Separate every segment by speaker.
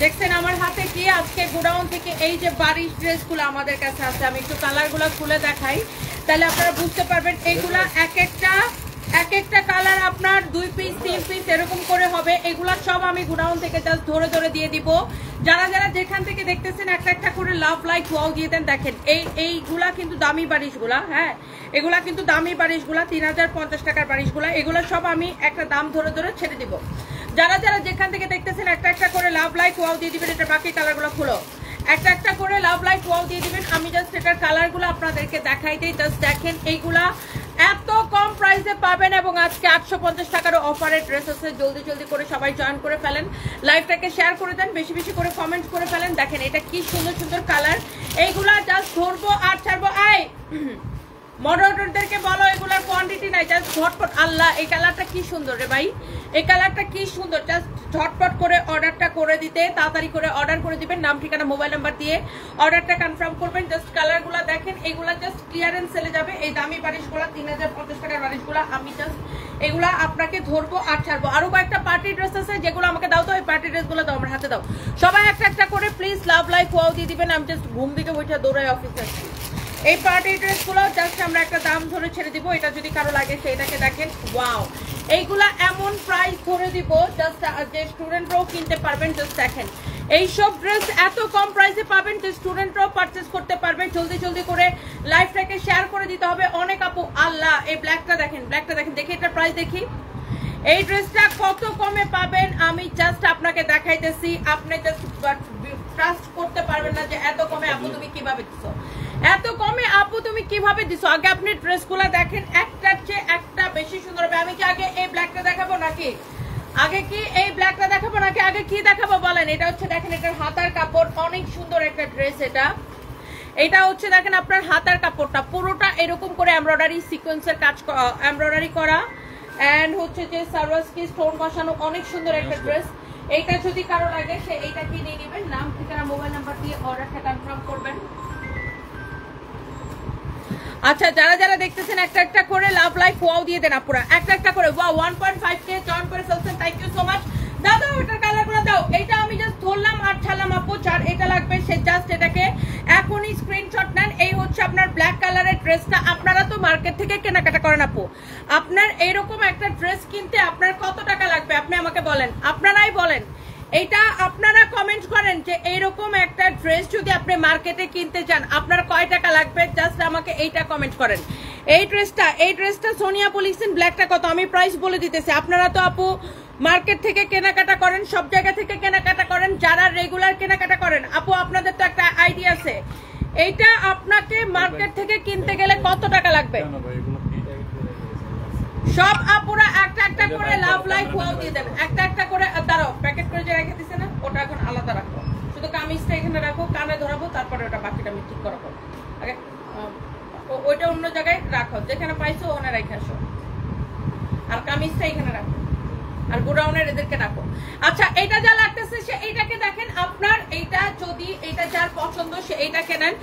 Speaker 1: দেখছেন আমার হাতে কি আজকে গোডাউন থেকে এই যে বারিশ ড্রেসগুলো আমাদের কাছে আছে, আমি একটু কালারগুলো খুলে দেখাই তাহলে আপনারা বুঝতে পারবেন। এইগুলা এক একটা কালার আপনার 2 পিস 3 পিস এরকম করে হবে। এগুলা সব আমি গোডাউন থেকে জাস্ট ধরে ধরে দিয়ে দিব। যারা যারা যেখান থেকে দেখতেছেন একটা একটা করে লাভ লাইক ওয়াও দিয়ে দেন। দেখেন এইগুলা কিন্তু দামি বারিশগুলা, হ্যাঁ এগুলা কিন্তু দামি বারিশগুলা, 3050 টাকার বারিশগুলা। এগুলা সব আমি একটা দাম ধরে ধরে ছেড়ে দিব। যারা যারা যেখান থেকে দেখতেছেন একটা একটা করে লাভ লাইক ওয়াও দিয়ে দিবেন। এটা বাকি কালারগুলো খুলো, একটা একটা করে লাভ লাইক ওয়াও দিয়ে দিবেন। আমি জাস্ট এটার কালারগুলো আপনাদেরকে দেখাই দিই। জাস্ট দেখেন এইগুলা এত কম প্রাইসে পাবেন এবং আজকে 850 টাকার অফারের ড্রেস আছে। জলদি জলদি করে সবাই জয়েন করে ফেলেন, লাইভটাকে শেয়ার করে দেন, বেশি বেশি করে কমেন্ট করে ফেলেন। দেখেন এটা কি সুন্দর সুন্দর কালার। এইগুলা জাস্ট ধরবো আর ছাড়বো। আই মডারেটরদেরকে বলো এগুলার কোয়ান্টিটি নাই, জাস্ট ঝটপট। আল্লাহ এই কালারটা কি সুন্দর রে ভাই, এই কালারটা কি সুন্দর। জাস্ট ঝটপট করে অর্ডারটা করে দিতে, তাড়াতাড়ি করে অর্ডার করে দিবেন, নাম ঠিকানা মোবাইল নাম্বার দিয়ে অর্ডারটা কনফার্ম করবেন। জাস্ট কালারগুলো দেখেন, এগুলা জাস্ট ক্লিয়ারেন্স সেলে যাবে। এই দামি বারিশগুলা 3050 টাকার বারিশগুলা আমি জাস্ট এগুলা আপনাকে ধরবো আর ছাড়বো। আরো কয়েকটা পার্টি ড্রেস আছে যেগুলো আমাকে দাও তো, ওই পার্টি ড্রেসগুলো দাও আমার হাতে দাও। সবাই একটা একটা করে প্লিজ লাভ লাইক ওয়াও দিয়ে দিবেন। আমি জাস্ট ঘুম থেকে বইটা দৌড়াই অফিসে আসছি। এই পার্টি ড্রেসগুলো জাস্ট আমরা একটা দাম ধরে ছেড়ে দিব। এটা যদি কারো লাগে সেইটাকে দেখেন, ওয়াও এইগুলা এমন প্রাইস ধরে দিব জাস্ট যে স্টুডেন্টরাও কিনতে পারবেন। জাস্ট দেখেন এইসব ড্রেস এত কম প্রাইসে পাবেন যে স্টুডেন্টরাও পারচেস করতে পারবে। জলদি জলদি করে লাইভটাকে শেয়ার করে দিতে হবে। অনেক আপু আল্লাহ এই ব্ল্যাকটা দেখেন, ব্ল্যাকটা দেখেন, দেখি এটা প্রাইস দেখি। এই ড্রেসটা কত কমে পাবেন আমি জাস্ট আপনাকে দেখাইতেছি। আপনি জাস্ট ট্রাস্ট করতে পারবেন না যে এত কমে আপু তুমি কিভাবে দিছো, এত কমে আপু তুমি কিভাবে দিছো। আগে আপনি ড্রেসগুলো দেখেন, একটার চেয়ে একটা বেশি সুন্দর হবে। আমি কি আগে এই ব্ল্যাকটা দেখাবো নাকি আগে কি দেখাবো বলেন। এটা হচ্ছে দেখেন এটার হাতার কাপড়, অনেক সুন্দর একটা ড্রেস। এটা হচ্ছে দেখেন আপনার হাতার কাপড়টা পুরোটা এরকম করে এমব্রয়ডারি সিকোয়েন্সের কাজ, এমব্রয়ডারি করা, এন্ড হচ্ছে যে সারওয়াসকি স্টোন বসানো, অনেক সুন্দর একটা ড্রেস। এইটা যদি কারো লাগে সে এইটা কিনে নেবেন, নাম ঠিকানা মোবাইল নাম্বার দিয়ে অর্ডারটা কনফার্ম করবেন। আচ্ছা যারা যারা দেখতেছেন একটা একটা করে লাভ লাইক ওয়াও দিয়ে দেন আপুরা, একটা একটা করে। ওয়াও 1.5k জয়েন করে ফেলছেন, থ্যাংক ইউ সো মাচ। দাদা এটার কালারগুলো দাও। এটা আমি জাস্ট ধরলাম আর ছাড়লাম আপু, যার এটা লাগবে সে জাস্ট এটাকে এখনই স্ক্রিনশট নেন। এই হচ্ছে আপনার ব্ল্যাক কালারের ড্রেসটা। আপনারা তো মার্কেট থেকে কেনাকাটা করেন আপু, আপনার এইরকম একটা ড্রেস কিনতে আপনার কত টাকা লাগবে আপনি আমাকে বলেন, আপনারাই বলেন। এটা আপনারা কমেন্ট করেন যে এইরকম একটা ড্রেস যদি আপনি মার্কেটে কিনতে চান আপনার কয় টাকা লাগবে, জাস্ট আমাকে এইটা কমেন্ট করেন। এই ড্রেসটা সোনিয়া বলিছেন ব্ল্যাকটা কত, আমি প্রাইস বলে দিতেছি। আপনারা তো আপু মার্কেট থেকে কেনাকাটা করেন, সব জায়গা থেকে কেনাকাটা করেন, যারা রেগুলার কেনাকাটা করেন আপু আপনাদের তো একটা আইডিয়া আছে। এইটা আপনাকে মার্কেট থেকে কিনতে গেলে কত টাকা লাগবে। সব আপুরা একটা একটা করে লাভ লাইক ওয়াও দিয়ে দেন, একটা একটা করে। দাঁড়াও প্যাকেট করে যে রেখে দিছে না ওটা এখন আলাদা রাখো, শুধু কামিজটা এখানে রাখো, কানে ধরাবো, তারপরে ওটা বাকিটা আমি ঠিক করাবো। আগে ওইটা অন্য জায়গায় রাখো, যেখানে পাইছো ওখানে রেখে আসো, আর কামিজটা এখানে রাখো, আর গোডাউনের এদেরকে রাখো। আচ্ছা এটা যা লাগতেছে সে এইটাকে দেখেন। আপনার এইটা যদি এটা যার পছন্দ সে এইটাকে নেন।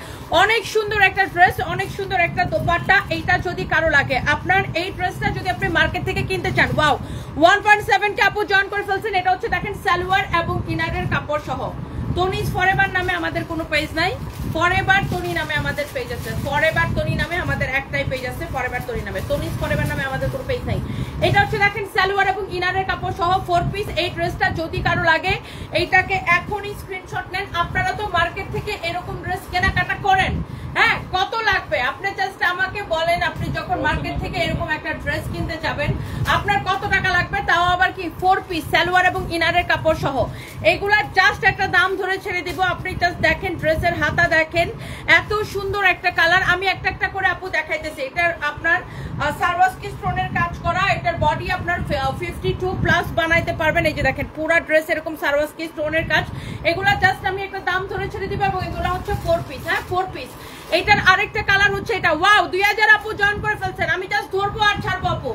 Speaker 1: অনেক সুন্দর একটা ড্রেস, অনেক সুন্দর একটা দোপাট্টা। এইটা যদি কারো লাগে, আপনার এই ড্রেসটা যদি আপনি মার্কেট থেকে কিনতে চান, ওয়াও 1.7 কে আপু জয়েন করে ফেলছেন। এটা হচ্ছে দেখেন সালোয়ার এবং ইনারের কাপড় সহ। তনিজ ফরএভার নামে আমাদের কোনো পেজ নাই, ফরএভার তনি নামে আমাদের পেজ আছে। ফরএভার তনি নামে আমাদের একটাই পেজ আছে, ফরএভার তনি নামে। তনিজ ফরএভার নামে আমাদের কোনো পেজ নাই। এটা হচ্ছে দেখেন সালোয়ার এবং ইনারের কাপড় সহ 4 পিস। এই ড্রেসটা যদি কারো লাগে এইটাকে এখনই স্ক্রিনশট নেন। আপনারা তো মার্কেট থেকে এরকম ড্রেস কেনাকাটা করেন, হ্যাঁ কত লাগবে আপনি জাস্ট আমাকে বলেন। আপনি যখন মার্কেট থেকে এরকম একটা ড্রেস কিনতে যাবেন আপনার কত টাকা লাগবে, তাও আবার কি 4 পিস সালোয়ার এবং ইনারের কাপড় সহ। এগুলা জাস্ট একটা দাম ধরে ছেড়ে দিব। আপনি জাস্ট দেখেন ড্রেসের হাতা দেখেন, এত সুন্দর একটা কালার। আমি একটা একটা করে আপু দেখাইতেছি। এটার আপনার সারওয়াসকি স্টোনের কাজ করা, এটার বডি আপনার 52+ বানাইতে পারবেন। এই যে দেখেন পুরো ড্রেস এরকম সারওয়াসকি স্টোনের কাজ। এগুলা জাস্ট আমি একটা দাম ধরে ছেড়ে দিব এবং এগুলা হচ্ছে 4 পিস, হ্যাঁ 4 পিস। এইটার আরেকটা কালার হচ্ছে এটা, ওয়াও 2000 আপু জয়েন করে ফেলছেন। আমি জাস্ট ধরবো আর ছাড়বো আপু।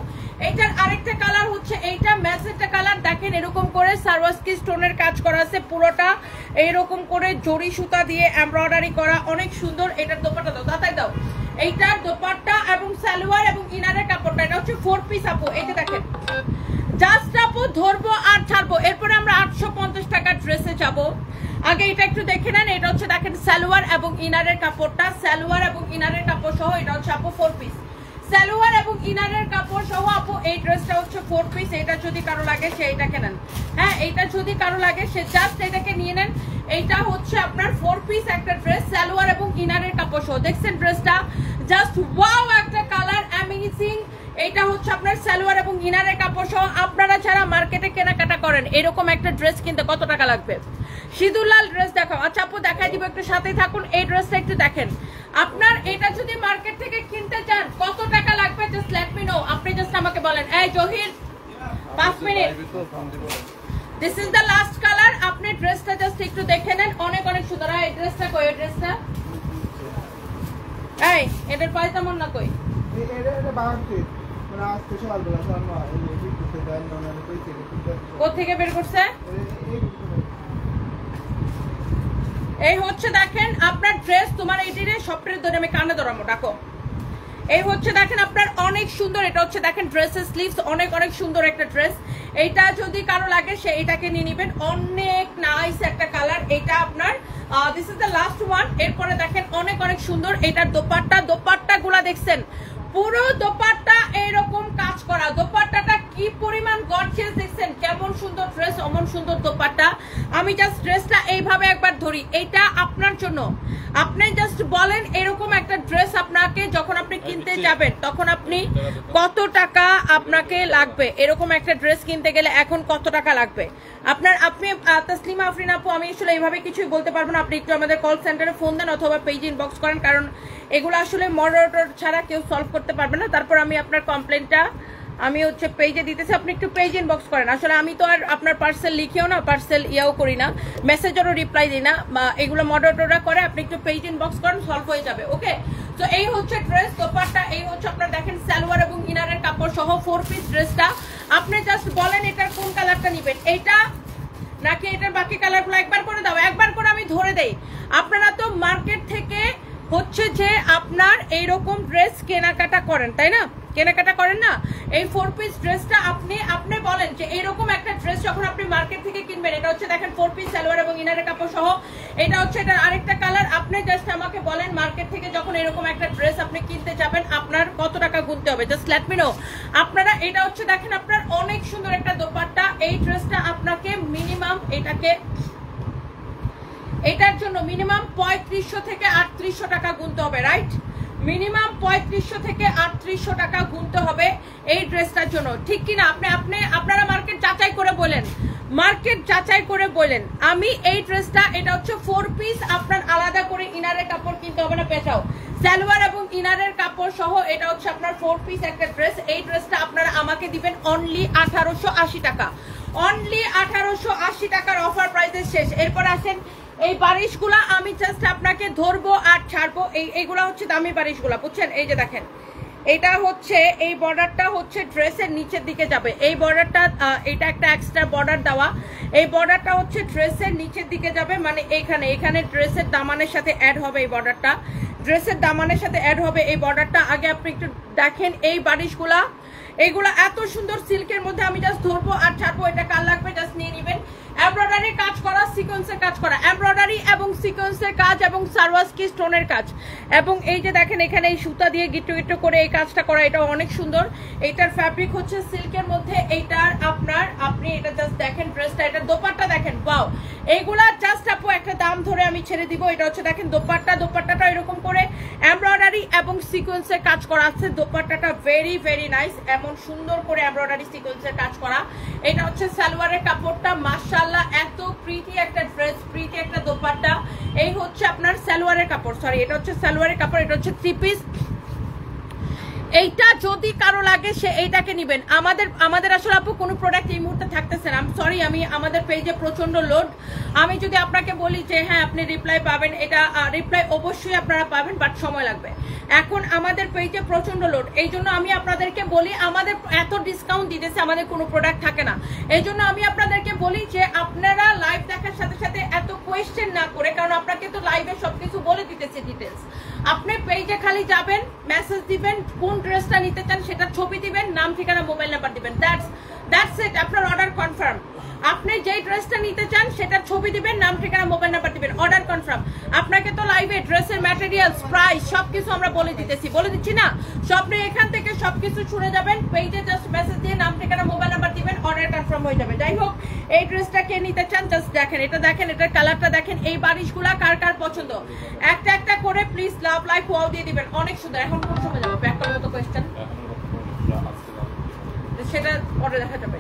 Speaker 1: এইটার আরেকটা কালার হচ্ছে এইটা, ম্যাজেন্টা কালার। দেখেন এরকম করে সারওয়াসকি স্টোনের কাজ করা আছে, পুরোটা এইরকম করে জরি সুতা দিয়ে এমব্রয়ডারি করা, অনেক সুন্দর। এটার দোপাট্টা দাও, তাই দাও। এইটার দোপাট্টা এবং সালোয়ার এবং ইনারের কাপড়টা, এটা হচ্ছে 4 পিস আপু। এই যে দেখেন জাস্ট আপু ধরবো আর ছাড়বো। এরপরে আমরা 850 টাকার ড্রেসে যাব। আগে এটা একটু দেখে নেন। এটা হচ্ছে দেখেন সালোয়ার এবং ইনারের কাপড়টা, সালোয়ার এবং ইনারের কাপড় সহ। এটা হচ্ছে আপু 4 পিস সালোয়ার এবং ইনারের কাপড় সহ আপু। এই ড্রেসটা হচ্ছে 4 পিস। এটা যদি কারো লাগে সে এইটাকে নেন। হ্যাঁ, এইটা যদি কারো লাগে সে জাস্ট এটাকে নিয়ে নেন। এইটা হচ্ছে আপনার 4 পিস একটা ড্রেস, সালোয়ার এবং ইনারের কাপড় সহ। দেখছেন ড্রেসটা জাস্ট ওয়াও, একটা কালার অ্যামেজিং। এটা হচ্ছে আপনার সালোয়ার এবং ইনারের কাপড় সহ। আপনারা যারা মার্কেটে কেনাকাটা করেন এরকম একটা ড্রেস কিনতে কত টাকা লাগবে? সিঁদুরলাল ড্রেস দেখাও। আচ্ছা আপু দেখাই দিব, একটু সাথেই থাকুন। এই ড্রেসটা একটু দেখেন। আপনার এটা যদি মার্কেট থেকে কিনতে চান কত টাকা লাগবে? Just let me no. আপনি জাস্ট আমাকে বলেন। এই Zahir 5 minute. This is the last colour. আপনি ড্রেসটা জাস্ট একটু দেখে নেন, অনেক অনেক সুন্দর। এই ড্রেসটা কই? এই ড্রেসটা এই এটার প্রাইস তেমন না কই? এটা বাগাতে মানে আজ স্পেশাল বলা শর্মা এই দিতে দেন না কইছে কোথা থেকে বের করছে? এই হচ্ছে দেখেন আপনার ড্রেস। তোমার এইটিরে সবটার ধরে আমি কানে ধরামো, ডাকো। এই হচ্ছে দেখেন আপনার অনেক সুন্দর। এটা হচ্ছে দেখেন ড্রেসের স্লিভস, অনেক অনেক সুন্দর একটা ড্রেস। এইটা যদি কারো লাগে সে এটাকে নিয়ে নেবেন। অনেক নাইস একটা কালার। এটা আপনার this is the last one. এরপরে দেখেন অনেক অনেক সুন্দর এটার দোপাট্টা গুলা দেখছেন, পুরো দোপাট্টা এরকম কাজ করা। দোপাট্টাটা কি পরিমাণ গর্জিয়াস দেখছেন, কেমন সুন্দর ড্রেস, অমন সুন্দর দোপাট্টা। আমি জাস্ট ড্রেসটা এইভাবে একবার ধরি, এইটা আপনার জন্য। আপনি জাস্ট বলেন এরকম একটা ড্রেস আপনাকে যখন আপনি কিনতে যাবেন তখন আপনি কত টাকা আপনাকে লাগবে? এরকম একটা ড্রেস কিনতে গেলে এখন কত টাকা লাগবে আপনার? আপনি তাসলিমা আফরিন আপু, আমি আসলে এইভাবে কিছুই বলতে পারবো না। আপনি একটু আমাদের কল সেন্টারে ফোন দেন অথবা পেজ ইনবক্স করেন, কারণ এগুলো আসলে মডারেটর ছাড়া কেউ সলভ করতে পারবে না। তারপর আমি আপনার কমপ্লেনটা আমি হচ্ছে পেজে দিতেছি, আপনি একটু পেজ ইনবক্স করেন। আসলে আমি তো আর আপনার পার্সেল লিখেও না, পার্সেল ইয়াও করি না, মেসেজেরও রিপ্লাই দিই না, এগুলো মডারেটররা করে। আপনি একটু পেজ ইনবক্স করেন, সলভ হয়ে যাবে। ওকে, তো এই হচ্ছে ড্রেস দোপাট্টা। এই হচ্ছে আপনার দেখেন সালোয়ার এবং ইনারের কাপড় সহ 4 পিস ড্রেসটা। আপনি জাস্ট বলেন এটার কোন কালারটা নেবেন, এইটা নাকি এটার বাকি কালারগুলো? একবার করে দাও, একবার করে আমি ধরে দেই। আপনারা তো মার্কেট থেকে হচ্ছে যে আপনার এইরকম ড্রেস কেনাকাটা করেন, তাই না? কেনাকাটা করেন না? এই 4 পিস ড্রেসটা আপনি বলেন যে এইরকম একটা ড্রেস যখন আপনি মার্কেট থেকে কিনবেন, এটা হচ্ছে দেখেন 4 পিস সালোয়ার এবং ইনারের কাপড় সহ। এটা হচ্ছে এটার আরেকটা কালার। আপনি জাস্ট আমাকে বলেন মার্কেট থেকে যখন এরকম একটা ড্রেস আপনি কিনতে যাবেন আপনার কত টাকা গুনতে হবে? Just let me no. আপনারা এটা হচ্ছে দেখেন আপনার অনেক সুন্দর একটা দোপাট্টা। এই ড্রেসটা আপনাকে মিনিমাম এটার জন্য মিনিমাম 3500 থেকে 3800 টাকা গুনতে হবে, রাইট? মিনিমাম 3500 থেকে 3800 টাকা গুনতে হবে এই ড্রেসটার জন্য, ঠিক কিনা? আপনারা মার্কেট যাচাই করে বলেন, মার্কেট যাচাই করে বলেন। আমি এই ড্রেসটা, এটা হচ্ছে 4 পিস, আপনার আলাদা করে ইনারের কাপড় কিনতে হবে না, পেছাও সালোয়ার এবং ইনারের কাপড় সহ। এটা হচ্ছে আপনার 4 পিস একটা ড্রেস। এই ড্রেসটা আপনারা আমাকে দিবেন অনলি 1880 টাকা। অনলি 1880 টাকার অফার প্রাইসের শেষ। এরপর আসেন এই বারিশগুলা, আমি জাস্ট আপনাকে ধরবো আর ছাড়বো। এইগুলা হচ্ছে দামি বারিশগুলা, বুঝছেন? এই যে দেখেন, এটা হচ্ছে এই বর্ডারটা হচ্ছে ড্রেসের নিচের দিকে যাবে। এই বর্ডারটা, এটা একটা এক্সট্রা বর্ডার দেওয়া। এই বর্ডারটা হচ্ছে ড্রেসের নিচের দিকে যাবে, মানে এখানে ড্রেসের দামানের সাথে অ্যাড হবে। এই বর্ডারটা ড্রেসের দামানের সাথে অ্যাড হবে এই বর্ডারটা। আগে আপনি একটু দেখেন এই বারিশগুলা, এইগুলা এত সুন্দর সিল্কের মধ্যে। আমি জাস্ট ধরবো আর ছাড়বো। এটা কার লাগবে জাস্ট নিয়ে নিবেন। এমব্রয়ডারি কাজ করা, সিকোয়েন্সের কাজ করা, এমব্রয়ডারি এবং সিকোয়েন্সের কাজ এবং সারওয়াসকি স্টোনের কাজ, এবং এই যে দেখেন এখানে এই সুতা দিয়ে গিট্টু গিট্টু করে এই কাজটা করা। এটা অনেক সুন্দর। এইটার ফ্যাব্রিক হচ্ছে সিল্কের মধ্যে। এইটার আপনি এটা জাস্ট দেখেন ড্রেসটা, এটা দোপাট্টা দেখেন, ওয়াও। এইগুলা জাস্ট আপু একটা দাম ধরে আমি ছেড়ে দিব। এটা হচ্ছে দেখেন দোপাট্টাটা এরকম করে এমব্রয়ডারি এবং সিকোয়েন্সের কাজ করা আছে। দোপাট্টাটা ভেরি ভেরি নাইস, এমন সুন্দর করে এমব্রয়ডারি সিকোয়েন্সের কাজ করা। এটা হচ্ছে সালোয়ারের কাপড়টা, মাশাআল্লাহ এত প্রিটি একটা ড্রেস, প্রিটি একটা দোপাট্টা। এই হচ্ছে আপনার সালোয়ারের কাপড়, সরি এটা হচ্ছে সালোয়ারের কাপড়। এটা হচ্ছে 3 পিস। এইটা যদি কারো লাগে সে এইটাকে নিবেন। আমাদের আসলে আপু কোনো প্রোডাক্ট এই মুহূর্তে থাকতেছে না, সরি। আমাদের পেজে প্রচন্ড লোড। আমি যদি আপনাকে বলি যে হ্যাঁ আপনি রিপ্লাই পাবেন, এটা রিপ্লাই অবশ্যই আপনারা পাবেন, বাট সময় লাগবে। এখন আমাদের পেজে প্রচন্ড লোড, এই জন্য আমি আপনাদেরকে বলি আমাদের এত ডিসকাউন্ট দিতেছে, আমাদের কোনো প্রোডাক্ট থাকে না। এই জন্য আমি আপনাদেরকে বলি যে আপনারা লাইভ দেখার সাথে সাথে এত কোয়েশ্চেন না করে, কারণ আপনাকে তো লাইভে সবকিছু বলে দিতেছে ডিটেলস। আপনি পেজে খালি যাবেন, মেসেজ দিবেন, কোন ড্রেসটা নিতে চান সেটা ছবি দিবেন, নাম ঠিকানা মোবাইল নাম্বার দিবেন, দ্যাটস ইট, আপনার অর্ডার কনফার্ম। আপনি যেই ড্রেসটা নিতে চান সেটার ছবি দিবেন, নাম ঠিকানা মোবাইল নাম্বার দিবেন, অর্ডার কনফার্ম। আপনাকে তো লাইভে ড্রেসের ম্যাটেরিয়ালস প্রাইস সবকিছু আমরা বলে দিচ্ছি না, আপনি এখান থেকে সবকিছু শুনে যাবেন, পেজে জাস্ট মেসেজ দিয়ে নাম ঠিকানা মোবাইল নাম্বার দিবেন, অর্ডার কনফার্ম হয়ে যাবে। যাই হোক, এই ড্রেসটা কে নিতে চান জাস্ট দেখেন, এটা দেখেন, এটার কালারটা দেখেন, এই বারিশগুলা কার কার পছন্দ একটা একটা করে প্লিজ লাভ লাইক ওয়াও দিয়ে দিবেন, অনেক সুন্দর। এখন কোন সময় যাবে ব্যাক করার মতো কোয়েশ্চেন, সেটা পরে দেখা যাবে।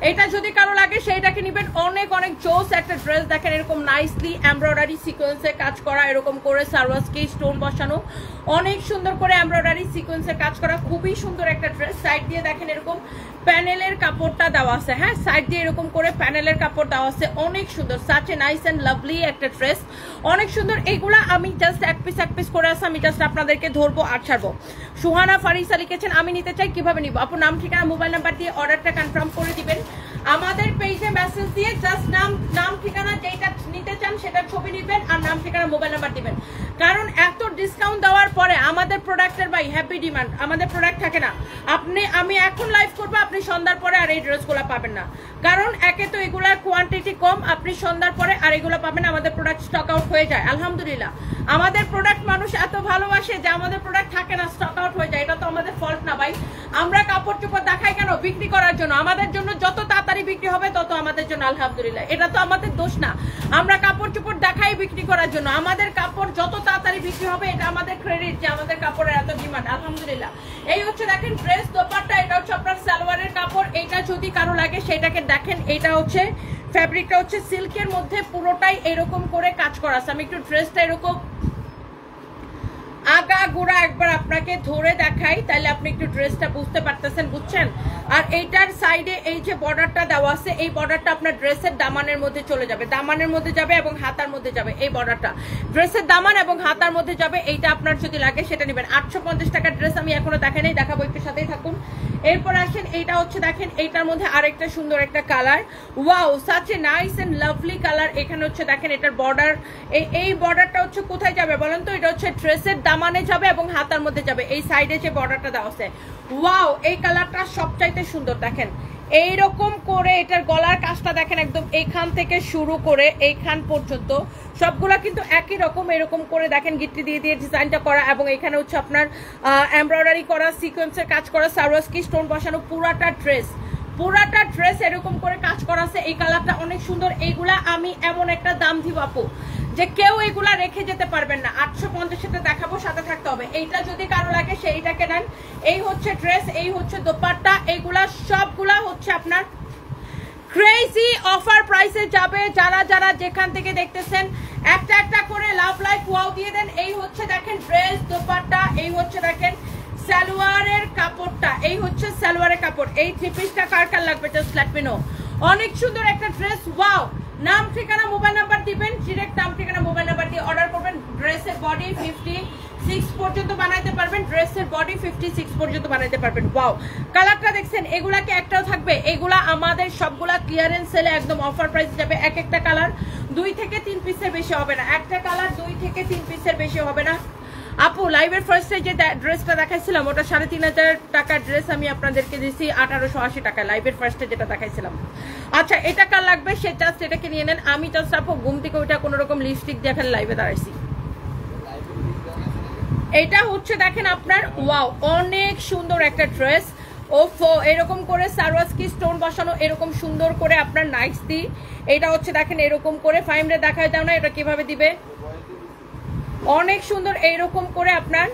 Speaker 1: এটা যদি কারো লাগে সেইটাকে নিবেন, অনেক অনেক জোস একটা ড্রেস দেখেন, এরকম নাইসলি এমব্রয়ডারি সিকোয়েন্সে কাজ করা, এরকম করে সারওয়াসকি স্টোন বসানো, অনেক সুন্দর করে এমব্রয়ডারি সিকোয়েন্সে কাজ করা, খুবই সুন্দর একটা ড্রেস। সাইড দিয়ে দেখেন এরকম প্যানেলের কাপড়টা দেওয়া আছে, হ্যাঁ সাইড দিয়ে এরকম করে প্যানেলের কাপড় দেওয়া আছে, অনেক সুন্দর, such a nice and lovely একটা ড্রেস, অনেক সুন্দর। এইগুলা আমি জাস্ট এক পিস করে আসি, আমি জাস্ট আপনাদেরকে ধরবো আর ছাড়বো। সুহানা ফারিসা লিখেছেন আমি নিতে চাই, কিভাবে নিব আপু? নাম ঠিকানা মোবাইল নাম্বার দিয়ে অর্ডারটা কনফার্ম করে দিবেন, আমাদের পেজে মেসেজ দিয়ে জাস্ট নাম ঠিকানা যেটা নিতে চান সেটার ছবি নেবেন আর নাম ঠিকানা মোবাইল নাম্বার দিবেন। কারণ এত ডিসকাউন্ট দেওয়ার পরে আমাদের প্রোডাক্টের ভাই হ্যাপি ডিমান্ড, আমাদের প্রোডাক্ট থাকে না। আমি এখন লাইভ করবো, আপনি সন্ধ্যার পরে আর এই ড্রেসগুলো পাবেন না, কারণ একে তো এগুলার কোয়ান্টিটি কম, আপনি সন্ধ্যার পরে আর এগুলো পাবেন, আমাদের প্রোডাক্ট স্টক আউট হয়ে যায়। আলহামদুলিল্লাহ আমাদের প্রোডাক্ট মানুষ এত ভালোবাসে যে আমাদের প্রোডাক্ট থাকে না, স্টক আউট হয়ে যায়। এটা তো আমাদের ফল্ট না ভাই, আমরা কাপড় চোপড় দেখাই কেন? বিক্রি করার জন্য। আমাদের জন্য যত তাড়াতাড়ি বিক্রি হবে তত আমাদের জন্য আলহামদুলিল্লাহ, এটা তো আমাদের দোষ না। আমরা কাপড় চোপড় দেখাই বিক্রি করার জন্য, আমাদের কাপড় যত তাড়াতাড়ি বিক্রি হবে এটা আমাদের ক্রেডিট যে আমাদের কাপড়ের এত ডিমান্ড আলহামদুলিল্লাহ। এই হচ্ছে দেখেন ড্রেস দোপাট্টা, এটা হচ্ছে আপনার সালোয়ারের কাপড়। এটা যদি কারো লাগে সেটাকে দেখেন, এটা হচ্ছে ফ্যাব্রিকটা হচ্ছে সিল্কের মধ্যে পুরোটাই এরকম করে কাজ করা আছে। আমি একটু ড্রেসটা এরকম আগা গোড়া একবার আপনাকে ধরে দেখাই, তাহলে আপনি একটু ড্রেসটা বুঝতে পারতেছেন, বুঝছেন? আর এইটার সাইডে এই যে বর্ডারটা দেওয়া আছে, এই বর্ডারটা আপনার ড্রেসের দামানের মধ্যে চলে যাবে, দামানের মধ্যে যাবে এবং হাতার মধ্যে যাবে। এই বর্ডারটা ড্রেসের দামান এবং হাতার মধ্যে যাবে। এইটা আপনার যদি লাগে সেটা নেবেন। 850 টাকার ড্রেস আমি এখনো দেখাই নাই, দেখাবো, একটু সাথেই থাকুন। এরপর আসেন, এইটা হচ্ছে দেখেন, এইটার মধ্যে আরেকটা সুন্দর একটা colour, wow such a nice and lovely colour. এখানে হচ্ছে দেখেন এটার বর্ডার, এই বর্ডারটা হচ্ছে কোথায় যাবে বলেন তো? এটা হচ্ছে ড্রেসের দামানে যাবে এবং হাতার মধ্যে যাবে, এই সাইডে যে বর্ডারটা দেওয়া আছে। ওয়াও, এই কালারটা সবচাইতে সুন্দর। দেখেন এইরকম করে এটার গলার কাজটা দেখেন, একদম এইখান থেকে শুরু করে এইখান পর্যন্ত সবগুলা কিন্তু একই রকম, এরকম করে দেখেন গিট্টি দিয়ে দিয়ে ডিজাইনটা করা, এবং এখানে হচ্ছে আপনার এমব্রয়ডারি করা, সিকোয়েন্সের কাজ করা, সারওয়াসকি স্টোন বসানো, পুরাটা ড্রেস এরকম করে কাজ করা আছে। এই কালারটা অনেক সুন্দর। এইগুলা আমি এমন একটা দাম দিব আপু যে কেউ এগুলা রেখে যেতে পারবেন না। 850 দেখাবো, সাথে থাকতে হবে। এইটা যদি কারো লাগে সেইটাকে নেন। এই হচ্ছে ড্রেস, এই হচ্ছে দোপাট্টা, এইগুলা সবগুলা হচ্ছে আপনার ক্রেজি অফার প্রাইসে যাবে। যারা যারা যেখান থেকে দেখতেছেন একটা একটা করে লাভ লাইক ওয়াও দিয়ে দেন। এই হচ্ছে দেখেন ড্রেস দোপাট্টা, এই হচ্ছে দেখেন সালোয়ারের কাপড়টা, এই হচ্ছে সালোয়ারের কাপড়। এই থ্রি পিসটা কার কার লাগবে জাস্ট লেট মি নো। অনেক সুন্দর একটা ড্রেস, ওয়াও। নাম ঠিকানা মোবাইল নাম্বার দিবেন, ডিরেক্ট নাম ঠিকানা মোবাইল নাম্বার দিয়ে অর্ডার করবেন। ড্রেসের বডি 56 পর্যন্ত বানাইতে পারবেন, ড্রেসের বডি 56 পর্যন্ত বানাইতে পারবেন। ওয়াও, কালারটা দেখছেন, এগুলা কি একটাও থাকবে? এগুলা আমাদের সবগুলা ক্লিয়ারেন্স সেলে একদম অফার প্রাইস যাবে। এক একটা কালার 2 থেকে 3 পিসের বেশি হবে না, একটা কালার 2 থেকে 3 পিসের বেশি হবে না। আপু লাইভের ফার্স্টে যে ড্রেসটা দেখাইছিলাম ওটা 3500 টাকার ড্রেস আমি আপনাদেরকে দিয়েছি 1880 টাকা, লাইভের ফার্স্টে যেটা দেখাইছিলাম। আচ্ছা, এটা কার লাগবে সে জাস্ট এটাকে নিয়ে নেন। আমি জাস্ট আপু ঘুম থেকে ওইটা কোনো রকম লিপস্টিক দিয়ে এখানে লাইভে দাঁড়াইছি। এটা হচ্ছে দেখেন আপনার, ওয়াও অনেক সুন্দর একটা ড্রেস। ওফো, এরকম করে সারওয়াসকি স্টোন বসানো, এরকম সুন্দর করে আপনার নাইস দি। এটা হচ্ছে দেখেন এরকম করে, ফাইমরে দেখায় দাও না এটা কিভাবে দিবে, অনেক সুন্দর। এইরকম করে আপনার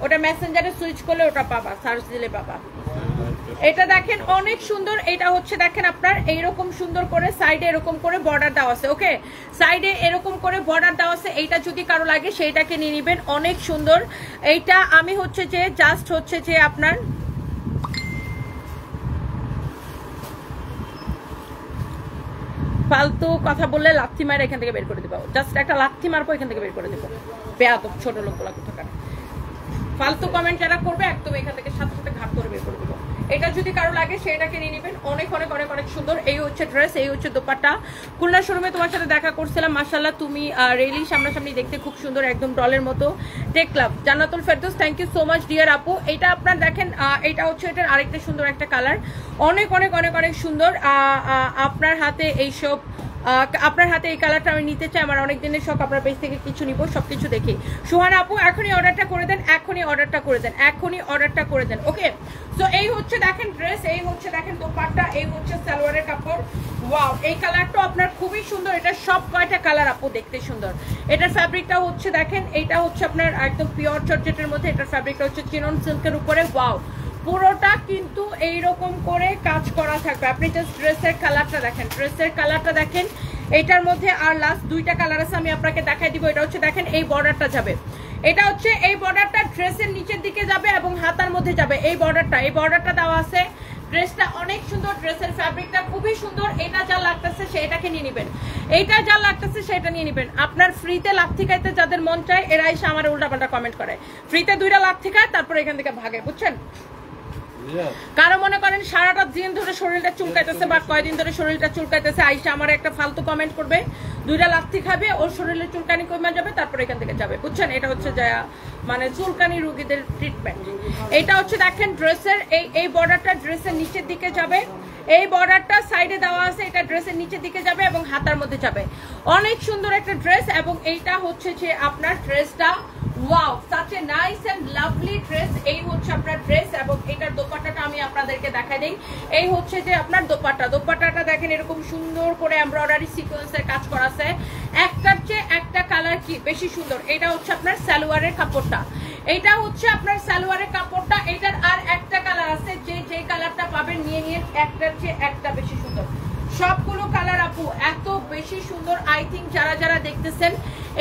Speaker 1: ওটা মেসেঞ্জারে সুইচ করলে ওটা পাবা, সার্চ দিলে পাবা। এটা দেখেন অনেক সুন্দর। এটা হচ্ছে দেখেন আপনার এইরকম সুন্দর করে সাইডে এরকম করে বর্ডার দেওয়া আছে। ওকে, সাইডে এরকম করে বর্ডার দেওয়া আছে। এইটা যদি কারো লাগে সেইটাকে নিয়ে নেবেন, অনেক সুন্দর। এইটা আমি হচ্ছে যে জাস্ট হচ্ছে যে আপনার ফালতু কথা বললে লাথি মার এখান থেকে বের করে দেবো, জাস্ট একটা লাথি মারবো এখান থেকে বের করে দেবো। বেয়াদব ছোট লোকগুলা কোথাকার, ফালতু কমেন্ট যারা করবে একদম এখান থেকে সাথে সাথে ঘাট করে বের করে দেবো। এটা যদি কারো লাগে সেটাকে নিয়ে নেবেন, অনেক অনেক অনেক অনেক সুন্দর। এই হচ্ছে ড্রেস, এই হচ্ছে দোপাট্টা। খুলনা শোরুমে তোমার সাথে দেখা করছিলাম, মাশাআল্লাহ তুমি রেলি সামনাসামনি দেখতে খুব সুন্দর, একদম ডলের মতো। Take love Jannatul Ferdous, thank you so much dear আপু। এটা আপনার দেখেন, এটা হচ্ছে এটার আরেকটা সুন্দর একটা কালার, অনেক অনেক অনেক অনেক সুন্দর। আপনার হাতে এইসব, আপনার হাতে এই কালারটা আমি নিতে চাই, আমার অনেক দিনের শখ, আপনার পেজ থেকে কিছু নিব, সবকিছু দেখি। সুহান আপু এখনই অর্ডারটা করে দেন, এখনই অর্ডারটা করে দেন, এখনই অর্ডারটা করে দেন। ওকে, সো এই হচ্ছে দেখেন ড্রেস, এই হচ্ছে দেখেন দোপাট্টা, এই হচ্ছে সালোয়ারের কাপড়। ওয়াও, এই কালারটা আপনার খুবই সুন্দর। এটা সব কয়টা কালার আপু দেখতে সুন্দর। এটার ফ্যাব্রিকটা হচ্ছে দেখেন, এইটা হচ্ছে আপনার একদম পিওর জর্জেটের মধ্যে, এটার ফ্যাব্রিকটা হচ্ছে চিনন সিল্কের উপরে। ওয়াও, পুরোটা কিন্তু এইরকম করে কাজ করা থাকবে। আপনি জাস্ট ড্রেসের কালারটা দেখেন, ড্রেসের কালারটা দেখেন। এটার মধ্যে আর লাস্ট দুইটা কালার আছে, আমি আপনাকে দেখাই দিব। এটা হচ্ছে দেখেন এই বর্ডারটা যাবে, এটা হচ্ছে এই বর্ডারটা ড্রেসের নিচের দিকে যাবে এবং হাতার মধ্যে যাবে এই বর্ডারটা, এই বর্ডারটা দেওয়া আছে। ড্রেসটা অনেক সুন্দর, ড্রেসের ফ্যাব্রিকটা খুবই সুন্দর। এটা যা লাগতেছে সেটাকে নিয়ে নেবেন, এইটা যা লাগতেছে সেটা নিয়ে নেবেন। আপনার ফ্রিতে লাথি খাইতে যাদের মন চায় এরা এসে আমার উল্টাপাল্টা কমেন্ট করে, ফ্রিতে 2টা লাথি খায় তারপর এখান থেকে ভাগে, বুঝছেন? কারো মনে করেন সারাটা দিন ধরে শরীরটা চুলকাইতেছে বা কয়দিন ধরে শরীরটা চুলকাইতেছে, আইসা আমার একটা ফালতু কমেন্ট করবে, 2টা লাথি খাবে, ওর শরীরের চুলকানি কমে যাবে, তারপর এখান থেকে যাবে, বুঝছেন? এটা হচ্ছে যা মানে চুলকানি রোগীদের ট্রিটমেন্ট। এটা হচ্ছে দেখেন ড্রেসের এই বর্ডারটা ড্রেসের নিচের দিকে যাবে, এই বর্ডারটা সাইডে দেওয়া আছে, এটা ড্রেসের নিচের দিকে যাবে এবং হাতার মধ্যে যাবে। অনেক সুন্দর একটা ড্রেস, এবং এইটা হচ্ছে যে আপনার ড্রেসটা wow, such a nice and lovely dress। এই হচ্ছে আপনার ড্রেস, এবং এটার দোপাট্টাটা আমি আপনাদেরকে দেখাই দেই। এই হচ্ছে যে আপনার দোপাট্টা, দোপাট্টাটা দেখেন এরকম সুন্দর করে এমব্রয়ডারি সিকোয়েন্সের কাজ করা আছে, একটার চেয়ে একটা কালার কি বেশি সুন্দর। এটা হচ্ছে আপনার সালোয়ারের কাপড়টা, এটা হচ্ছে আপনার সালোয়ারের কাপড়টা। এটার আর একটা কালার আছে, যে কালারটা পাবেন নিয়ে নিয়ে, একটার চেয়ে একটা বেশি সুন্দর। সবগুলো কালার আপু এত বেশি সুন্দর, আই থিঙ্ক যারা যারা দেখতেছেন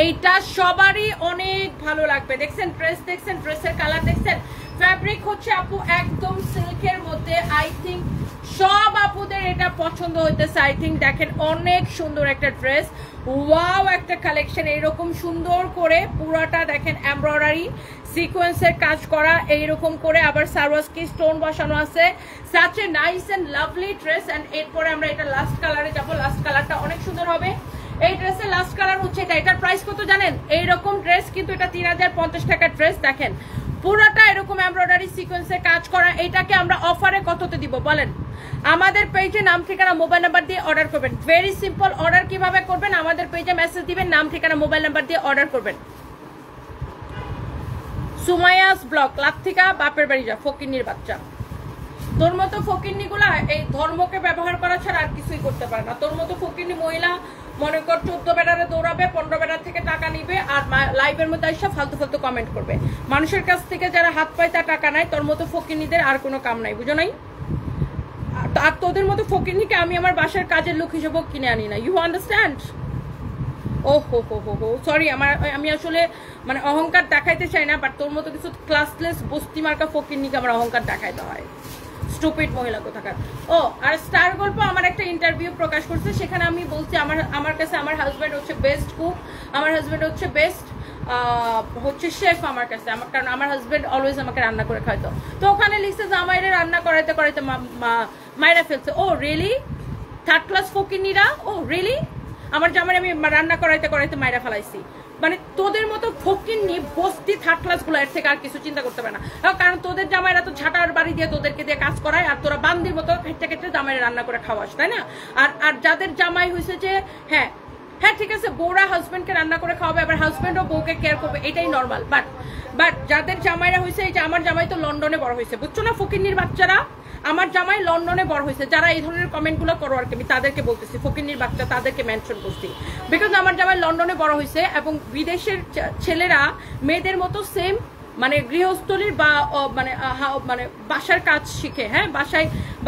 Speaker 1: এইটা সবারই অনেক ভালো লাগবে। দেখছেন ড্রেস, দেখছেন ড্রেসের কালার, দেখছেন ফ্যাব্রিক হচ্ছে আপু একদম সিল্কের মধ্যে। আই থিঙ্ক সব আপুদের এটা পছন্দ হইতেছে। আই থিঙ্ক দেখেন অনেক সুন্দর একটা ড্রেস, ওয়াও একটা কালেকশন। এইরকম সুন্দর করে পুরাটা দেখেন এমব্রয়ডারি সিকোয়েন্সের কাজ করা, এইরকম করে আবার সারওয়াসকি স্টোন বসানো আছে। Such a nice and lovely dress. And এরপরে আমরা এটা লাস্ট কালারে যাবো, লাস্ট কালারটা অনেক সুন্দর হবে। এই ড্রেসের লাস্ট কালার হচ্ছে এটা। এটার প্রাইস কত জানেন? এইরকম ড্রেস কিন্তু এটা 3050 টাকার ড্রেস। দেখেন পুরোটা এরকম এমব্রয়ডারি সিকোয়েন্সের কাজ করা। এটাকে আমরা অফারে কততে দিব বলেন? আমাদের পেজে নাম ঠিকানা মোবাইল নাম্বার দিয়ে অর্ডার করবেন। Very simple. অর্ডার কিভাবে করবেন? আমাদের পেজে মেসেজ দিবেন, নাম ঠিকানা মোবাইল নাম্বার দিয়ে অর্ডার করবেন। সুমাইয়াস ব্লক, লাথিকা বাপের বাড়ি যা, ফকিন্নির বাচ্চা। তোর মতো ফকিন্নি গুলা এই ধর্মকে ব্যবহার করা ছাড়া আর কিছুই করতে পারে না। তোর মতো ফকিন্নি মহিলা মনে কর 14 বেড়ারে দৌড়াবে, 15 বেড়ার থেকে টাকা নিবে, আর লাইভের মধ্যে এসে ফালতু ফালতু কমেন্ট করবে। মানুষের কাছ থেকে যারা হাত পায় তার টাকা নেয়, তোর মতো ফকিন্নিদের আর কোনো কাম নাই, বুঝো নাই? আর তোদের মতো ফকিন্নিকে আমি আমার বাসার কাজের লোক হিসেবেও কিনে আনি না। You understand? ও হো হো হো হো সরি, আমি আসলে মানে অহংকার দেখাইতে চাই না, বাট তোর মতো কিছু ক্লাসলেস বস্তি মার্কা ফকিন্নিকে আমার অহংকার দেখাইতে হয়। স্টুপিড মহিলা কোথাকার। ও আর স্টার গল্প আমার একটা ইন্টারভিউ প্রকাশ করছে, সেখানে আমি বলছি আমার কাছে আমার হাজব্যান্ড হচ্ছে বেস্ট কুক, আমার হাজব্যান্ড হচ্ছে বেস্ট হচ্ছে শেফ আমার কাছে, কারণ আমার হাজব্যান্ড অলওয়েজ আমাকে রান্না করে খাইতো। তো ওখানে লিখছে যে আমারে রান্না করাইতে করাইতে মায়েরা ফেলছে। Oh really? 3rd ক্লাস ফকিন্নিরা? Oh really? আমার জামাই আমি রান্না করাইতে করাইতে মায়েরা ফেলাইছি। মানে তোদের মতো ফকিন্নি বস্তি 3rd ক্লাস গুলো এর থেকে আর কিছু চিন্তা করতে পারে না, কারণ তোদের জামাইরা তো ঝাঁটার বাড়ি দিয়ে তোদেরকে দিয়ে কাজ করায়, আর তোরা বান্দির মতো খেটে খেটে জামাইরা রান্না করে খাওয়াস, তাই না? আর যাদের জামাই হয়েছে যে হ্যাঁ ঠিক আছে, বউরা হাজবেন্ডকে রান্না করে খাওয়াবে, আবার হাজবেন্ডও বউকে কেয়ার করবে, এটাই নর্মাল। বাট যাদের জামাইরা হয়েছে, এই যে আমার জামাই তো লন্ডনে বড় হয়েছে, বুঝছো না ফকিন্নির বাচ্চারা? আমার জামাই লন্ডনে বড় হয়েছে। যারা এই ধরনের কমেন্ট গুলো করো আর কি, আমি তাদেরকে বলতেছি ফকিন্নির বাচ্চা, তাদেরকে মেনশন করছি, বিকজ আমার জামাই লন্ডনে বড় হয়েছে, এবং বিদেশের ছেলেরা মেয়েদের মতো সেম মানে গৃহস্থলীর বা মানে বাসার কাজ শিখে। হ্যাঁ,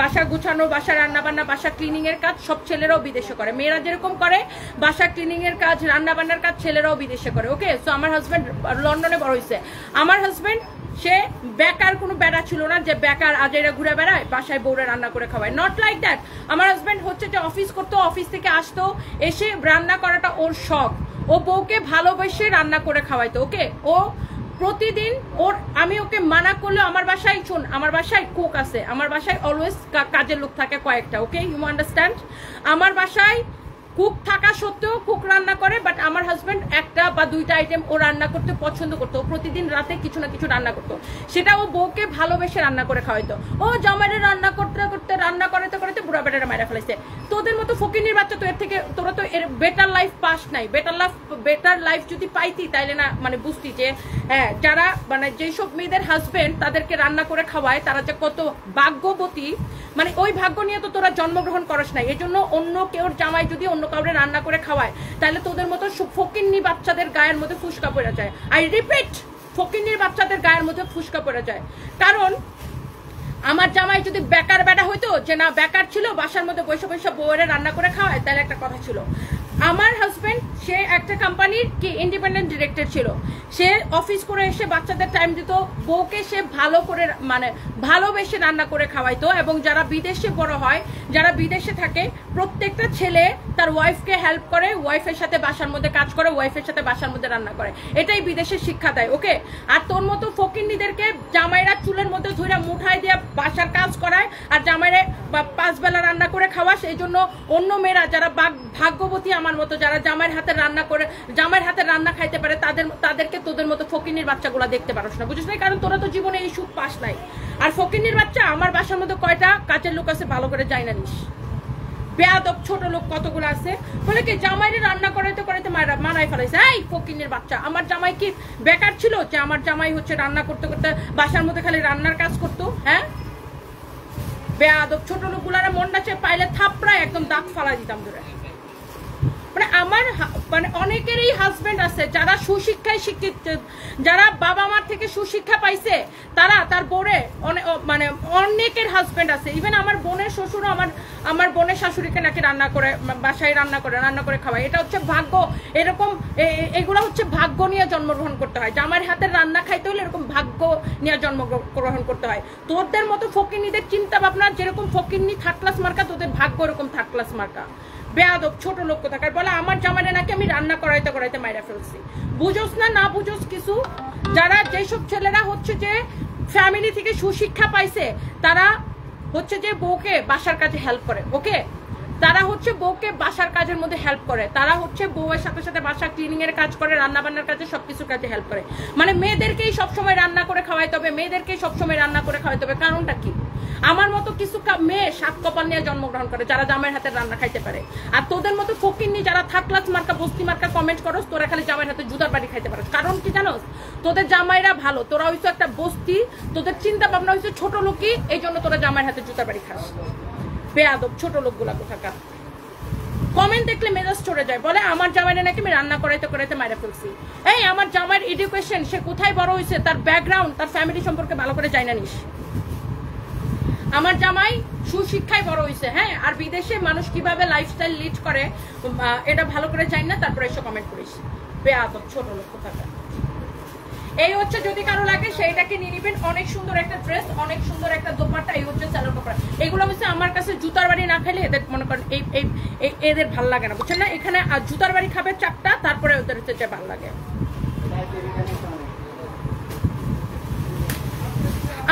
Speaker 1: বাসা গুছানো, বাসা রান্না বান্না, বাসা ক্লিনিং এর কাজ সব ছেলেরাও বিদেশে করে। মেয়েরা যেরকম করে বাসা ক্লিনিং এর কাজ, রান্না বান্নার কাজ ছেলেরাও বিদেশে করে। ওকে, সো আমার হাজব্যান্ড লন্ডনে বড় হয়েছে। আমার হাজব্যান্ড সে বেকার কোনো বেড়া ছিল না যে বেকার আজেরা ঘুরে বেড়ায়, বাসায় বউরা রান্না করে খাওয়ায়, নট লাইক দ্যাট। আমার হাজব্যান্ড হচ্ছে যে অফিস করতো, অফিস থেকে আসতো, এসে রান্না করাটা ওর শখ, ও বউকে ভালোবেসে রান্না করে খাওয়াইতো। ওকে, ও প্রতিদিন ওর আমি ওকে মানা করলে আমার বাসায় শোন আমার বাসায় কুক আছে, আমার বাসায় অলওয়েজ কাজের লোক থাকে কয়েকটা, ওকে ইউ আন্ডারস্ট্যান্ড। আমার বাসায় কুক থাকা সত্ত্বেও কুক রান্না করে, বাট আমার হাজব্যান্ড একটা বা দুইটা আইটেম ও রান্না করতে পছন্দ করতো, ও প্রতিদিন রাতে কিছু না কিছু রান্না করতো, সেটা ও বউকে ভালোবেসে রান্না করে খাওয়াইতো। ও জামাইরে রান্না করতে করতে রান্না করতে করতে বুড়া বেটারা মারা ফেলাইছে। তোদের মতো ফকিনির বাচ্চা তো এর থেকে তোরা তো এর বেটার লাইফ পাস নাই। বেটার লাইফ যদি পাইতি তাইলে না মানে বুঝতি যে হ্যাঁ যারা মানে যেসব মেয়েদের হাজবেন্ড তাদেরকে রান্না করে খাওয়ায় তারা যে কত ভাগ্যবতী, মানে ওই ভাগ্য নিয়ে তো তোরা জন্মগ্রহণ করস নাই। এই জন্য অন্য কেউ জামাই যদি অন্য কাউরে রান্না করে খাওয়ায় তাহলে তোদের মতো ফকিন্নি বাচ্চাদের গায়ের মধ্যে ফুসকা পড়ে যায়। আই রিপিট, ফকিন্নির বাচ্চাদের গায়ের মধ্যে ফুসকা পড়ে যায়। কারণ আমার জামাই যদি বেকার বেটা হইতো, যে না বেকার ছিল বাসার মধ্যে বসে বসে বউরে রান্না করে খাওয়ায়, তাহলে একটা কথা ছিল। আমার হাজবেন্ড সে একটা কোম্পানির কি ইন্ডিপেন্ডেন্ট ডিরেক্টর ছিল, সে অফিস করে এসে বাচ্চাদের টাইম দিত, বউকে সে ভালো করে মানে ভালোবেসে রান্না করে খাওয়াইতো। এবং যারা বিদেশে বড় হয়, যারা বিদেশে থাকে, প্রত্যেকটা ছেলে তার ওয়াইফকে হেল্প করে, ওয়াইফের সাথে বাসার মধ্যে কাজ করে, ওয়াইফের সাথে বাসার মধ্যে রান্না করে, এটাই বিদেশের শিক্ষা দেয়, ওকে। আর তোর মতো ফকিন্নিদেরকে জামাইরা চুলের মধ্যে ধরে মুঠায় দিয়ে বাসার কাজ করায় আর জামাইরে 5 বেলা রান্না করে খাওয়াস। এই জন্য অন্য মেয়েরা যারা ভাগ্যবতী আমার মতো, যারা জামাইয়ের হাতে রান্না করে জামাইয়ের হাতে রান্না খাইতে পারে, তাদেরকে তোদের মতো ফকিন্নির বাচ্চাগুলা দেখতে পারোস না, বুঝিস না? কারণ তোরা তো জীবনে এই সুখ পাস নাই। আর ফকিন্নির বাচ্চা আমার বাসার মধ্যে কয়টা কাজের লোক আছে ভালো করে যাই না নিস, বেয়াদব ছোট লোক কতগুলো আছে, বলে কি জামাইরে রান্না করাইতে করাইতে মানায় ফেলাইছে। এই ফকিন্নির বাচ্চা, আমার জামাই কি বেকার ছিল যে আমার জামাই হচ্ছে রান্না করতে করতে বাসার মধ্যে খালি রান্নার কাজ করতো? হ্যাঁ, বেয়াদব ছোট লোকগুলারা মনটা চেয়ে পাইলে থাপড়ায় একদম দাঁত ফালা দিতাম ধরে। মানে আমার মানে অনেকেরই হাজবেন্ড আছে যারা সুশিক্ষায় শিক্ষিত, যারা বাবা মার থেকে সুশিক্ষা পাইছে, তারা তার বোরে মানে অনেকের হাজবেন্ড আছে। ইভেন আমার বোনের শ্বশুরও আমার বোনের শাশুড়িকে নাকি রান্না করে বাসায় রান্না করে খাওয়ায়। এটা হচ্ছে ভাগ্য। এরকম এগুলো হচ্ছে ভাগ্য নিয়ে জন্মগ্রহণ করতে হয়। জামাইয়ের হাতের রান্না খাইতে হলে এরকম ভাগ্য নিয়ে জন্মগ্রহণ করতে হয়। তোদের মতো ফকিন্নিদের চিন্তা ভাবনা যেরকম ফকিন্নি থার্ড ক্লাস মার্কা, তোদের ভাগ্য এরকম থার্ড ক্লাস মার্কা। বেয়াদব ছোট লোক থাকার বলে আমার জামাইরে নাকি আমি রান্না করাইতে করাইতে মাইরা ফেলছি। বুঝোস না বুঝোস কিছু। যারা যেসব ছেলেরা হচ্ছে যে ফ্যামিলি থেকে সুশিক্ষা পাইছে, তারা হচ্ছে যে বউকে বাসার কাজে হেল্প করে, ওকে। তারা হচ্ছে বউকে বাসার কাজের মধ্যে হেল্প করে, তারা হচ্ছে বউয়ের সাথে সাথে বাসা ক্লিনিং এর কাজ করে, রান্না বান্নার কাজে, সবকিছুর কাজে হেল্প করে। মানে মেয়েদেরকেই সবসময় রান্না করে খাওয়াইতে হবে, মেয়েদেরকেই সবসময় রান্না করে খাওয়াইতে হবে। কারণটা কি? আমার মতো কিছু মেয়ে 7 কপাল নিয়ে জন্মগ্রহণ করে যারা জামাইয়ের হাতে রান্না খাইতে পারে। আর তোদের মতো ফকিন্নি যারা থার্ড ক্লাস মার্কা বস্তি মার্কা কমেন্ট করস, তোরা খালি জামাইয়ের হাতে জুতার বাড়ি খাইতে পারস। কারণ কি জানোস? তোদের জামাইরা ভালো, তোরা হইছো একটা বস্তি, তোদের চিন্তা ভাবনা হইছে ছোট লোকই, এই জন্য তোরা জামাইয়ের হাতে জুতার বাড়ি খাস। বেয়াদব ছোট লোকগুলা কোথাকার। কমেন্ট দেখলে মেজাজ চড়ে যায়, বলে আমার জামাইরা নাকি আমি রান্না করাইতে করাইতে মাইরা ফেলছি। এই আমার জামাইয়ের এডুকেশন, সে কোথায় বড় হয়েছে, তার ব্যাকগ্রাউন্ড, তার ফ্যামিলি সম্পর্কে ভালো করে জানা নিস। আমার জামাই সুশিক্ষায় বড় হয়েছে, হ্যাঁ, আর বিদেশে মানুষ কিভাবে লাইফস্টাইল লিড করে এটা ভালো করে জানি না, তারপরে এসে কমেন্ট করিস। বেয়াদব ছোট লোক কোথাকার। এই হচ্ছে যদি কারো লাগে সেইটাকে নিয়ে নিবেন। অনেক সুন্দর একটা ড্রেস, অনেক সুন্দর একটা দোপাট্টা, এই হচ্ছে সালোয়ার কাপড়। এগুলো হচ্ছে আমার কাছে জুতার বাড়ি না খেলে এদের মনে করেন এদের ভাল লাগে না, বুঝছেন না? এখানে জুতার বাড়ি খাবে 4টা, তারপরে ওদের হচ্ছে ভাল লাগে।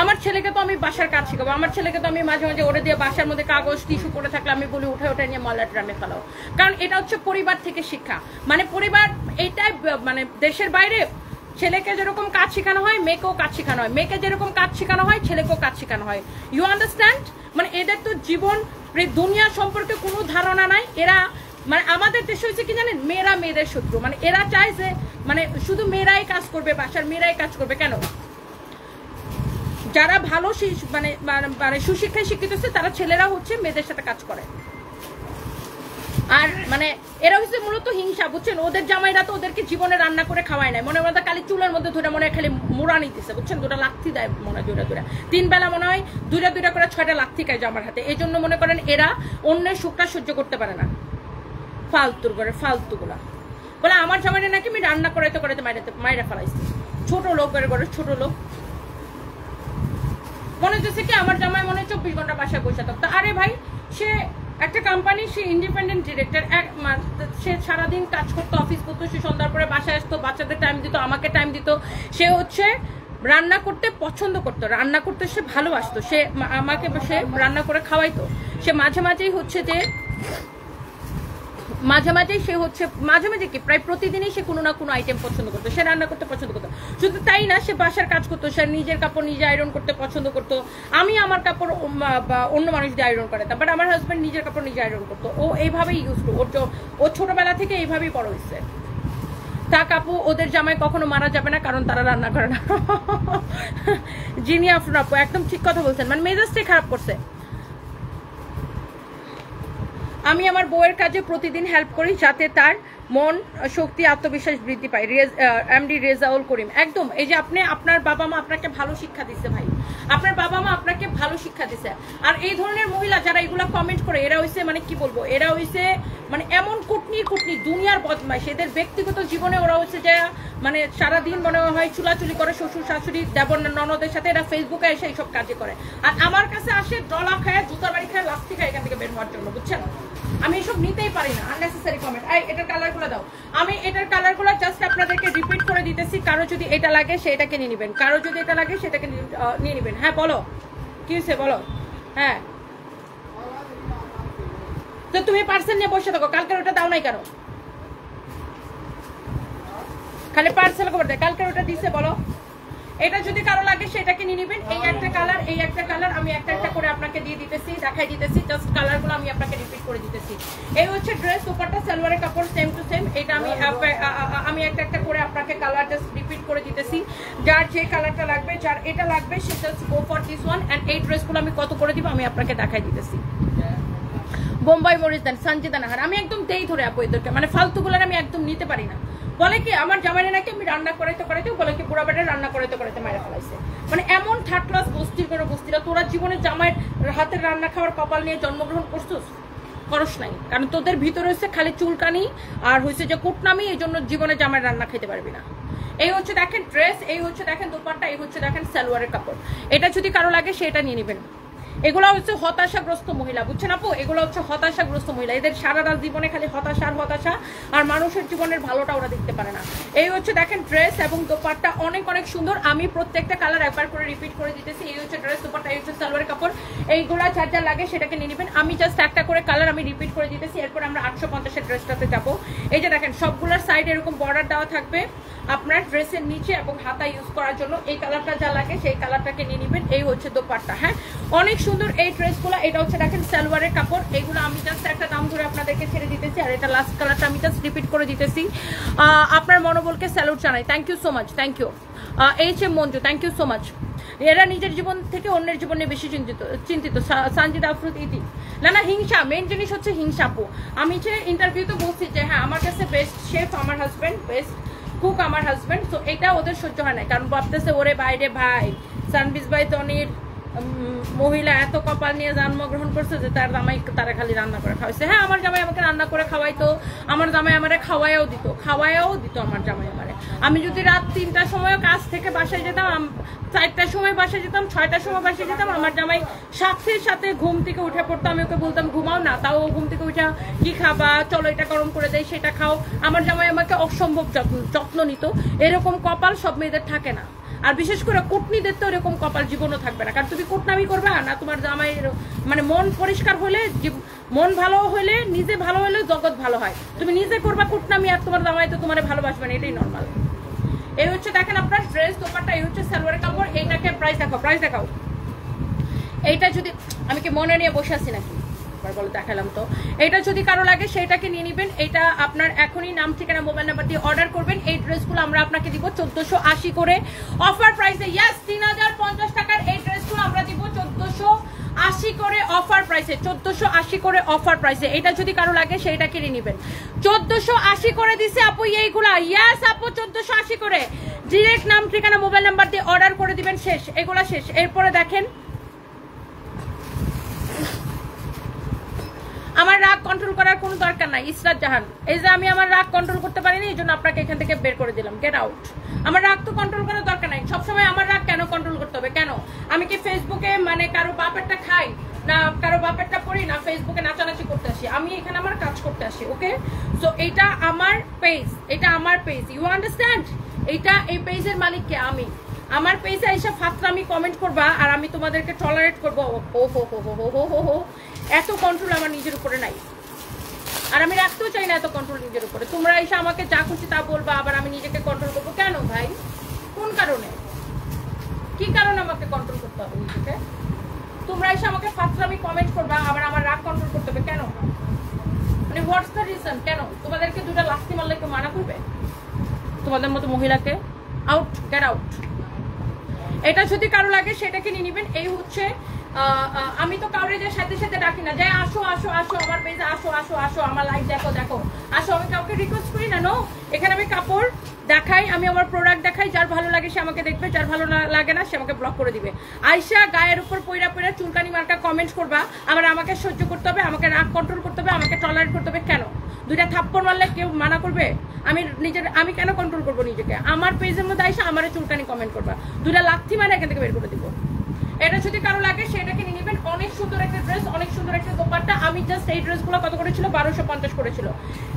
Speaker 1: আমার ছেলেকে তো আমি বাসার কাজ শিখাবো, আমার ছেলেকে তো আমি মাঝে মাঝে ওরে দিয়ে বাসার মধ্যে কাগজ টিস্যু করে থাকলে আমি বলি উঠে উঠে নিয়ে ময়লা ড্রামে ফেলাও। কারণ এটা হচ্ছে পরিবার থেকে শিক্ষা। মানে পরিবার এইটাই, মানে দেশের বাইরে ছেলেকে যেরকম কাজ শেখানো হয় মেয়েকেও কাজ শেখানো হয়, মেয়েকে যেরকম কাজ শেখানো হয় ছেলেকেও কাজ শেখানো হয়। You understand? মানে এদের তো জীবন দুনিয়া সম্পর্কে কোনো ধারণা নাই। এরা মানে আমাদের দেশে হয়েছে কি জানেন, মেয়েরা মেয়েদের শত্রু। মানে এরা চায় যে মানে শুধু মেয়েরাই কাজ করবে, বাসার মেয়েরাই কাজ করবে। কেন? যারা ভালো মানে মানে সুশিক্ষায় শিক্ষিত হচ্ছে তারা ছেলেরা হচ্ছে মেয়েদের সাথে কাজ করে। আর মানে এরা হচ্ছে মূলত হিংসা, বুঝছেন? ওদের জামাইরা তো ওদেরকে জীবনে রান্না করে খাওয়ায় নাই, মনে হয় খালি চুলের মধ্যে ধরে মনে হয় খালি মুড়া নিতেছে, বুঝছেন? 2টা লাথি দেয় মনে হয়, 2টা 3 বেলা মনে হয় 2টা করে 6টা লাথি খায় জামার হাতে। এই জন্য মনে করেন এরা অন্যের সুখটা সহ্য করতে পারে না। ফালতুর করে ফালতুগুলা বলে আমার জামাইরা নাকি আমি রান্না করাইতে করাইতে মাইরা ফেলাইছি। ছোট লোক করে ছোট লোক মনে হচ্ছে কি আমার জামাই মনে 24 ঘন্টা বাসায় বসে থাকতো। আরে ভাই, সে একটা কোম্পানি, সে ইন্ডিপেন্ডেন্ট ডিরেক্টর, সে সারাদিন কাজ করতো, অফিস করতো, সে সন্ধ্যার পরে বাসায় আসতো, বাচ্চাদের টাইম দিত, আমাকে টাইম দিত। সে হচ্ছে রান্না করতে পছন্দ করতো, রান্না করতে সে ভালোবাসতো, সে আমাকে সে রান্না করে খাওয়াইতো। সে মাঝে মাঝেই হচ্ছে যে সে হচ্ছে মাঝে মাঝে কি প্রায় প্রতিদিনই সে কোনো না কোনো আইটেম পছন্দ করতো, সে রান্না করতে পছন্দ করতো। শুধু তাই না, সে বাসার কাজ করতো, সে নিজের কাপড় নিজে আয়রন করতে পছন্দ করতো। আমি আমার কাপড় অন্য মানুষ দিয়ে আয়রন করাতাম, বাট আমার হাজব্যান্ড নিজের কাপড় নিজে আয়রন করতো। ও এইভাবেই ইউজ করতো, ও ছোটবেলা থেকে এইভাবেই বড় হয়েছে। তা কাপু ওদের জামাই কখনো মারা যাবে না, কারণ তারা রান্না করে না। জিনি আফরুন আপু একদম ঠিক কথা বলছেন, মানে মেজাজটাই খারাপ করছে। আমি আমার বউয়ের কাজে প্রতিদিন হেল্প করি যাতে তার মন শক্তি আত্মবিশ্বাস বৃদ্ধি পায়। এমডি রেজাউল করিম একদম। এই যে আপনি, আপনার বাবা মা আপনাকে ভালো শিক্ষা দিচ্ছে ভাই, আপনার বাবা মা আপনাকে ভালো শিক্ষা দিচ্ছে। আর এই ধরনের মহিলা যারা এগুলা কমেন্ট করে, এরা হইছে মানে কি বলবো, এরা হইছে মানে এমন কুটনি দুনিয়ার বদমাইশ। এদের ব্যক্তিগত জীবনে ওরা হচ্ছে যে মানে সারাদিন মনে হয় চুলাচুলি করে শ্বশুর শাশুড়ি দেবর ননদের সাথে, এরা ফেসবুকে এসে এইসব কাজে করে। আর আমার কাছে আসে ডলা খায়, জুতার বাড়ি খায়, লাস্তি খায় এখান থেকে বের হওয়ার জন্য, বুঝছেন? আমি এসব নিতেই পারি না, আননেসেসারি কমেন্ট। এটার কালারগুলো দাও, আমি এটার কালারগুলো জাস্ট আপনাদেরকে রিপিট করে দিতেছি। কারো যদি এটা লাগে সেটাকে নিয়ে নেবেন, কারো যদি এটা লাগে সেটাকে নিয়ে নেবেন। হ্যাঁ বলো, কি হয়েছে বলো। হ্যাঁ তো তুমি পার্সেল নিয়ে বসে থাকো, কালকের ওটা দাও নাই কেন? খালি পার্সেল খবর দেয়, কালকের ওটা দিছে বলো। এটা যদি কারো লাগে সেটাকে নিয়ে নেবেন। এই একটা কালার, এই একটা কালার, আমি একটা একটা করে আপনাকে দিয়ে দিতেছি, দেখাই দিতেছি। জাস্ট কালারগুলো আমি আপনাকে রিপিট করে দিতেছি। এই হচ্ছে ড্রেস, দুপাট্টা, সালোয়ারের কাপড় সেম টু সেম। এটা আমি একটা একটা করে আপনাকে কালার জাস্ট রিপিট করে দিতেছি। যার যে কালারটা লাগবে, যার এটা লাগবে, সে just go for this one. And এই ড্রেসগুলো আমি কত করে দিব আমি আপনাকে দেখাই দিতেছি। বোম্বাই মরিচ দেন, সঞ্জিতা নাহার। আমি একদম দেই ধরে আপু এদেরকে, মানে ফালতুগুলোর আমি একদম নিতে পারি না। বলে কি আমার জামাইরে নাকি আমি রান্না করাইতে বলে কি বুড়া বেটা রান্না করাইতে মায়েরা ফেলাইছে। মানে এমন থার্ড ক্লাস বস্তির করে বস্তিরা, তোরা জীবনে জামাইয়ের হাতের রান্না খাওয়ার কপাল নিয়ে জন্মগ্রহণ করছিস? করস নাই, কারণ তোদের ভিতরে হচ্ছে খালি চুলকানি আর হচ্ছে যে কুটনামি, এই জন্য জীবনে জামাইয়ের রান্না খেতে পারবি না। এই হচ্ছে দেখেন ড্রেস, এই হচ্ছে দেখেন দুপাট্টা, এই হচ্ছে দেখেন সালোয়ারের কাপড়। এটা যদি কারো লাগে সেটা নিয়ে নেবেন। এগুলো হচ্ছে হতাশাগ্রস্ত মহিলা, বুঝছেন আপু? এগুলো হচ্ছে হতাশাগ্রস্ত মহিলা, এদের সারা রাত জীবনে খালি হতাশা আর মানুষের জীবনের ভালোটা ওরা দেখতে পারে না। এই হচ্ছে দেখেন ড্রেস এবং দোপাট্টা অনেক অনেক সুন্দর। আমি প্রত্যেকটা কালার একবার করে রিপিট করে দিতেছি। এই হচ্ছে ড্রেস, দোপাট্টা, এই হচ্ছে সালোয়ারের কাপড়। এইগুলা যার যা লাগে সেটাকে নিয়ে নেবেন। আমি জাস্ট একটা করে কালার আমি রিপিট করে দিতেছি, এরপর আমরা 850-এর ড্রেসটাতে যাবো। এই যে দেখেন সবগুলোর সাইড এরকম বর্ডার দেওয়া থাকবে আপনার ড্রেসের নিচে এবং হাতা ইউজ করার জন্য। এই কালারটা যা লাগে সেই কালারটাকে নিয়ে নেবেন। এই হচ্ছে দোপাট্টা। হ্যাঁ অনেক সুন্দর এই ড্রেসগুলো। এটা হচ্ছে দেখেন সালোয়ারের কাপড়। এইগুলো আমি জাস্ট একটা দাম ধরে আপনাদেরকে ছেড়ে দিতেছি। আর এটা লাস্ট কালারটা আমি জাস্ট রিপিট করে দিতেছি। আপনার মনোবলকে স্যালুট জানাই, thank you so much, thank you. H M Manju, thank you so much. এরা নিজের জীবন থেকে অন্যের জীবনে বেশি চিন্তিত। সঞ্জিত আফরুদ ইতি। না হিংসা, মেন জিনিস হচ্ছে হিংসা আপু। আমি যে ইন্টারভিউতে বলছি যে হ্যাঁ আমার কাছে বেস্ট শেফ আমার হাজব্যান্ড, বেস্ট কুক আমার হাজব্যান্ড। তো এটা ওদের সহ্য হয় না, কারণ ভাবতেছে ওরে বাইরে ভাই সানবিজ ভাই তনির মহিলা এত কপাল নিয়ে জন্মগ্রহণ করছে যে তার জামাই তারা খালি রান্না করে খাওয়াইছে। হ্যাঁ আমার জামাই আমাকে রান্না করে খাওয়াইতো, আমার জামাই আমারে খাওয়াইও দিত আমার জামাই আমারে। আমি যদি রাত 3টার সময় কাজ থেকে বাসায় যেতাম, 4টার সময় বাসায় যেতাম, 6টার সময় বাসায় যেতাম, আমার জামাই সাথে ঘুম থেকে উঠে পড়তো। আমি ওকে বলতাম ঘুমাও না, তাও ঘুম থেকে উঠে কি খাবা, চলো এটা গরম করে দেয় সেটা খাও। আমার জামাই আমাকে অসম্ভব যত্ন নিত। এরকম কপাল সব মেয়েদের থাকে না, আর বিশেষ করে কুটনিদের তো এরকম কপাল জীবনও থাকবে না। কারণ তুমি কুটনামি করবে না, তোমার জামাই মানে মন পরিষ্কার হলে, মন ভালো হলে, নিজে ভালো হলে জগৎ ভালো হয়। তুমি নিজে করবা কুটনামি আর তোমার জামাই তো তোমার ভালোবাসবে না, এটাই নর্মাল। এই হচ্ছে দেখেন আপনার ড্রেস, দোপাট্টা, এই হচ্ছে সালোয়ারের কাপড়। এইটাকে প্রাইস দেখাও। এইটা যদি আমি কি মনে নিয়ে বসে আছি নাকি, বলে দেখালাম তো। এটা যদি কারো লাগে সেটাকে নিয়ে নেবেন। এটা আপনার এখনই নাম ঠিকানা মোবাইল নাম্বার দিয়ে অর্ডার করবেন। এই ড্রেসগুলো আমরা আপনাকে দিব 1480 করে অফার প্রাইসে। ইয়েস 3050 টাকার এই ড্রেসগুলো আমরা দিব 1480 করে অফার প্রাইসে, 1480 করে অফার প্রাইসে। এটা যদি কারো লাগে সেটা কিনে নেবেন। 1480 করে দিছে আপু এইগুলা। ইয়েস আপু 1480 করে। ডিরেক্ট নাম ঠিকানা মোবাইল নাম্বার দিয়ে অর্ডার করে দিবেন। শেষ, এগুলা শেষ। এরপরে দেখেন আমার রাগ কন্ট্রোল করার কোনো দরকার নাই। ইসরাত জাহান, এই যে আমি আমার রাগ কন্ট্রোল করতে পারিনি, এই জন্য আপনাকে এখান থেকে বের করে দিলাম। Get out. আমার রাগ তো কন্ট্রোল করার দরকার নাই। সবসময় আমার রাগ কেন কন্ট্রোল করতে হবে? কেন আমি কি ফেসবুকে মানে কারো বাপেরটা খাই? না কারো বাপেরটা পড়ি, না ফেসবুকে নাচানাচি করতে আসি, আমি এখানে আমার কাজ করতে আসি। ওকে, সো এটা আমার পেজ, এটা আমার পেজ, ইউ আন্ডারস্ট্যান্ড? এটা এই পেজের মালিককে আমি, আমার পেজে এসে ফাতরামি কমেন্ট করবা আর আমি তোমাদেরকে টলারেট করবো। হো হো হো হো হো হো হো, এত কন্ট্রোল আমার নিজের উপরে নাই, আর আমি রাখতেও চাই না এত কন্ট্রোল নিজের উপরে। তোমরা এসে আমাকে যা খুশি তা বলবা, আবার আমি নিজেকে কন্ট্রোল করবো কেন ভাই? কোন কারণে? কি কারণে আমাকে কন্ট্রোল করতে হবে নিজেকে? তোমরা এসে আমাকে ফাতরামি কমেন্ট করবা, আবার আমার রাগ কন্ট্রোল করতে হবে কেন? মানে হোয়াটস দ্য রিজন? কেন তোমাদেরকে দুটা লাথি মারলে কেউ মানা করবে তোমাদের মতো মহিলাকে? Out, get out. এটা যদি কারো লাগে সেটাকে নিয়ে নিবেন। এই হচ্ছে আমি তো কাউরে যে সাথে সাথে ডাকি না, যে আসো আসো আসো আমার পেজে, আসো আসো আসো আমার লাইভ দেখো দেখো আসো, আমি কাউকে রিকোয়েস্ট করি না। নো, এখানে আমি কাপড় দেখাই, আমি আমার প্রোডাক্ট দেখাই, যার ভালো লাগে সে আমাকে দেখবে, যার ভালো না লাগে না সে আমাকে ব্লক করে দিবে। আয়শা গায়ের উপর পয়রা পয়রা চুলকানি মার্কা কমেন্ট করবা, আবার আমাকে সহ্য করতে হবে, আমাকে রাগ কন্ট্রোল করতে হবে, আমাকে টলারেট করতে হবে কেন? দুইটা থাপ্পড় মারলে কেউ মানা করবে? আমি কেন কন্ট্রোল করবো নিজেকে? আমার পেজের মধ্যে আইসা আমার চুলকানি কমেন্ট করবা, দুইটা লাথি মানে এখান থেকে বের করে দিব। এটা যদি কারো লাগে সেটাকে নিয়ে নেবেন। অনেক সুন্দর একটা ড্রেস, অনেক সুন্দর একটা দোপাট্টা। আমি জাস্ট এই ড্রেসগুলো কত করেছিল? 1250 করেছিল।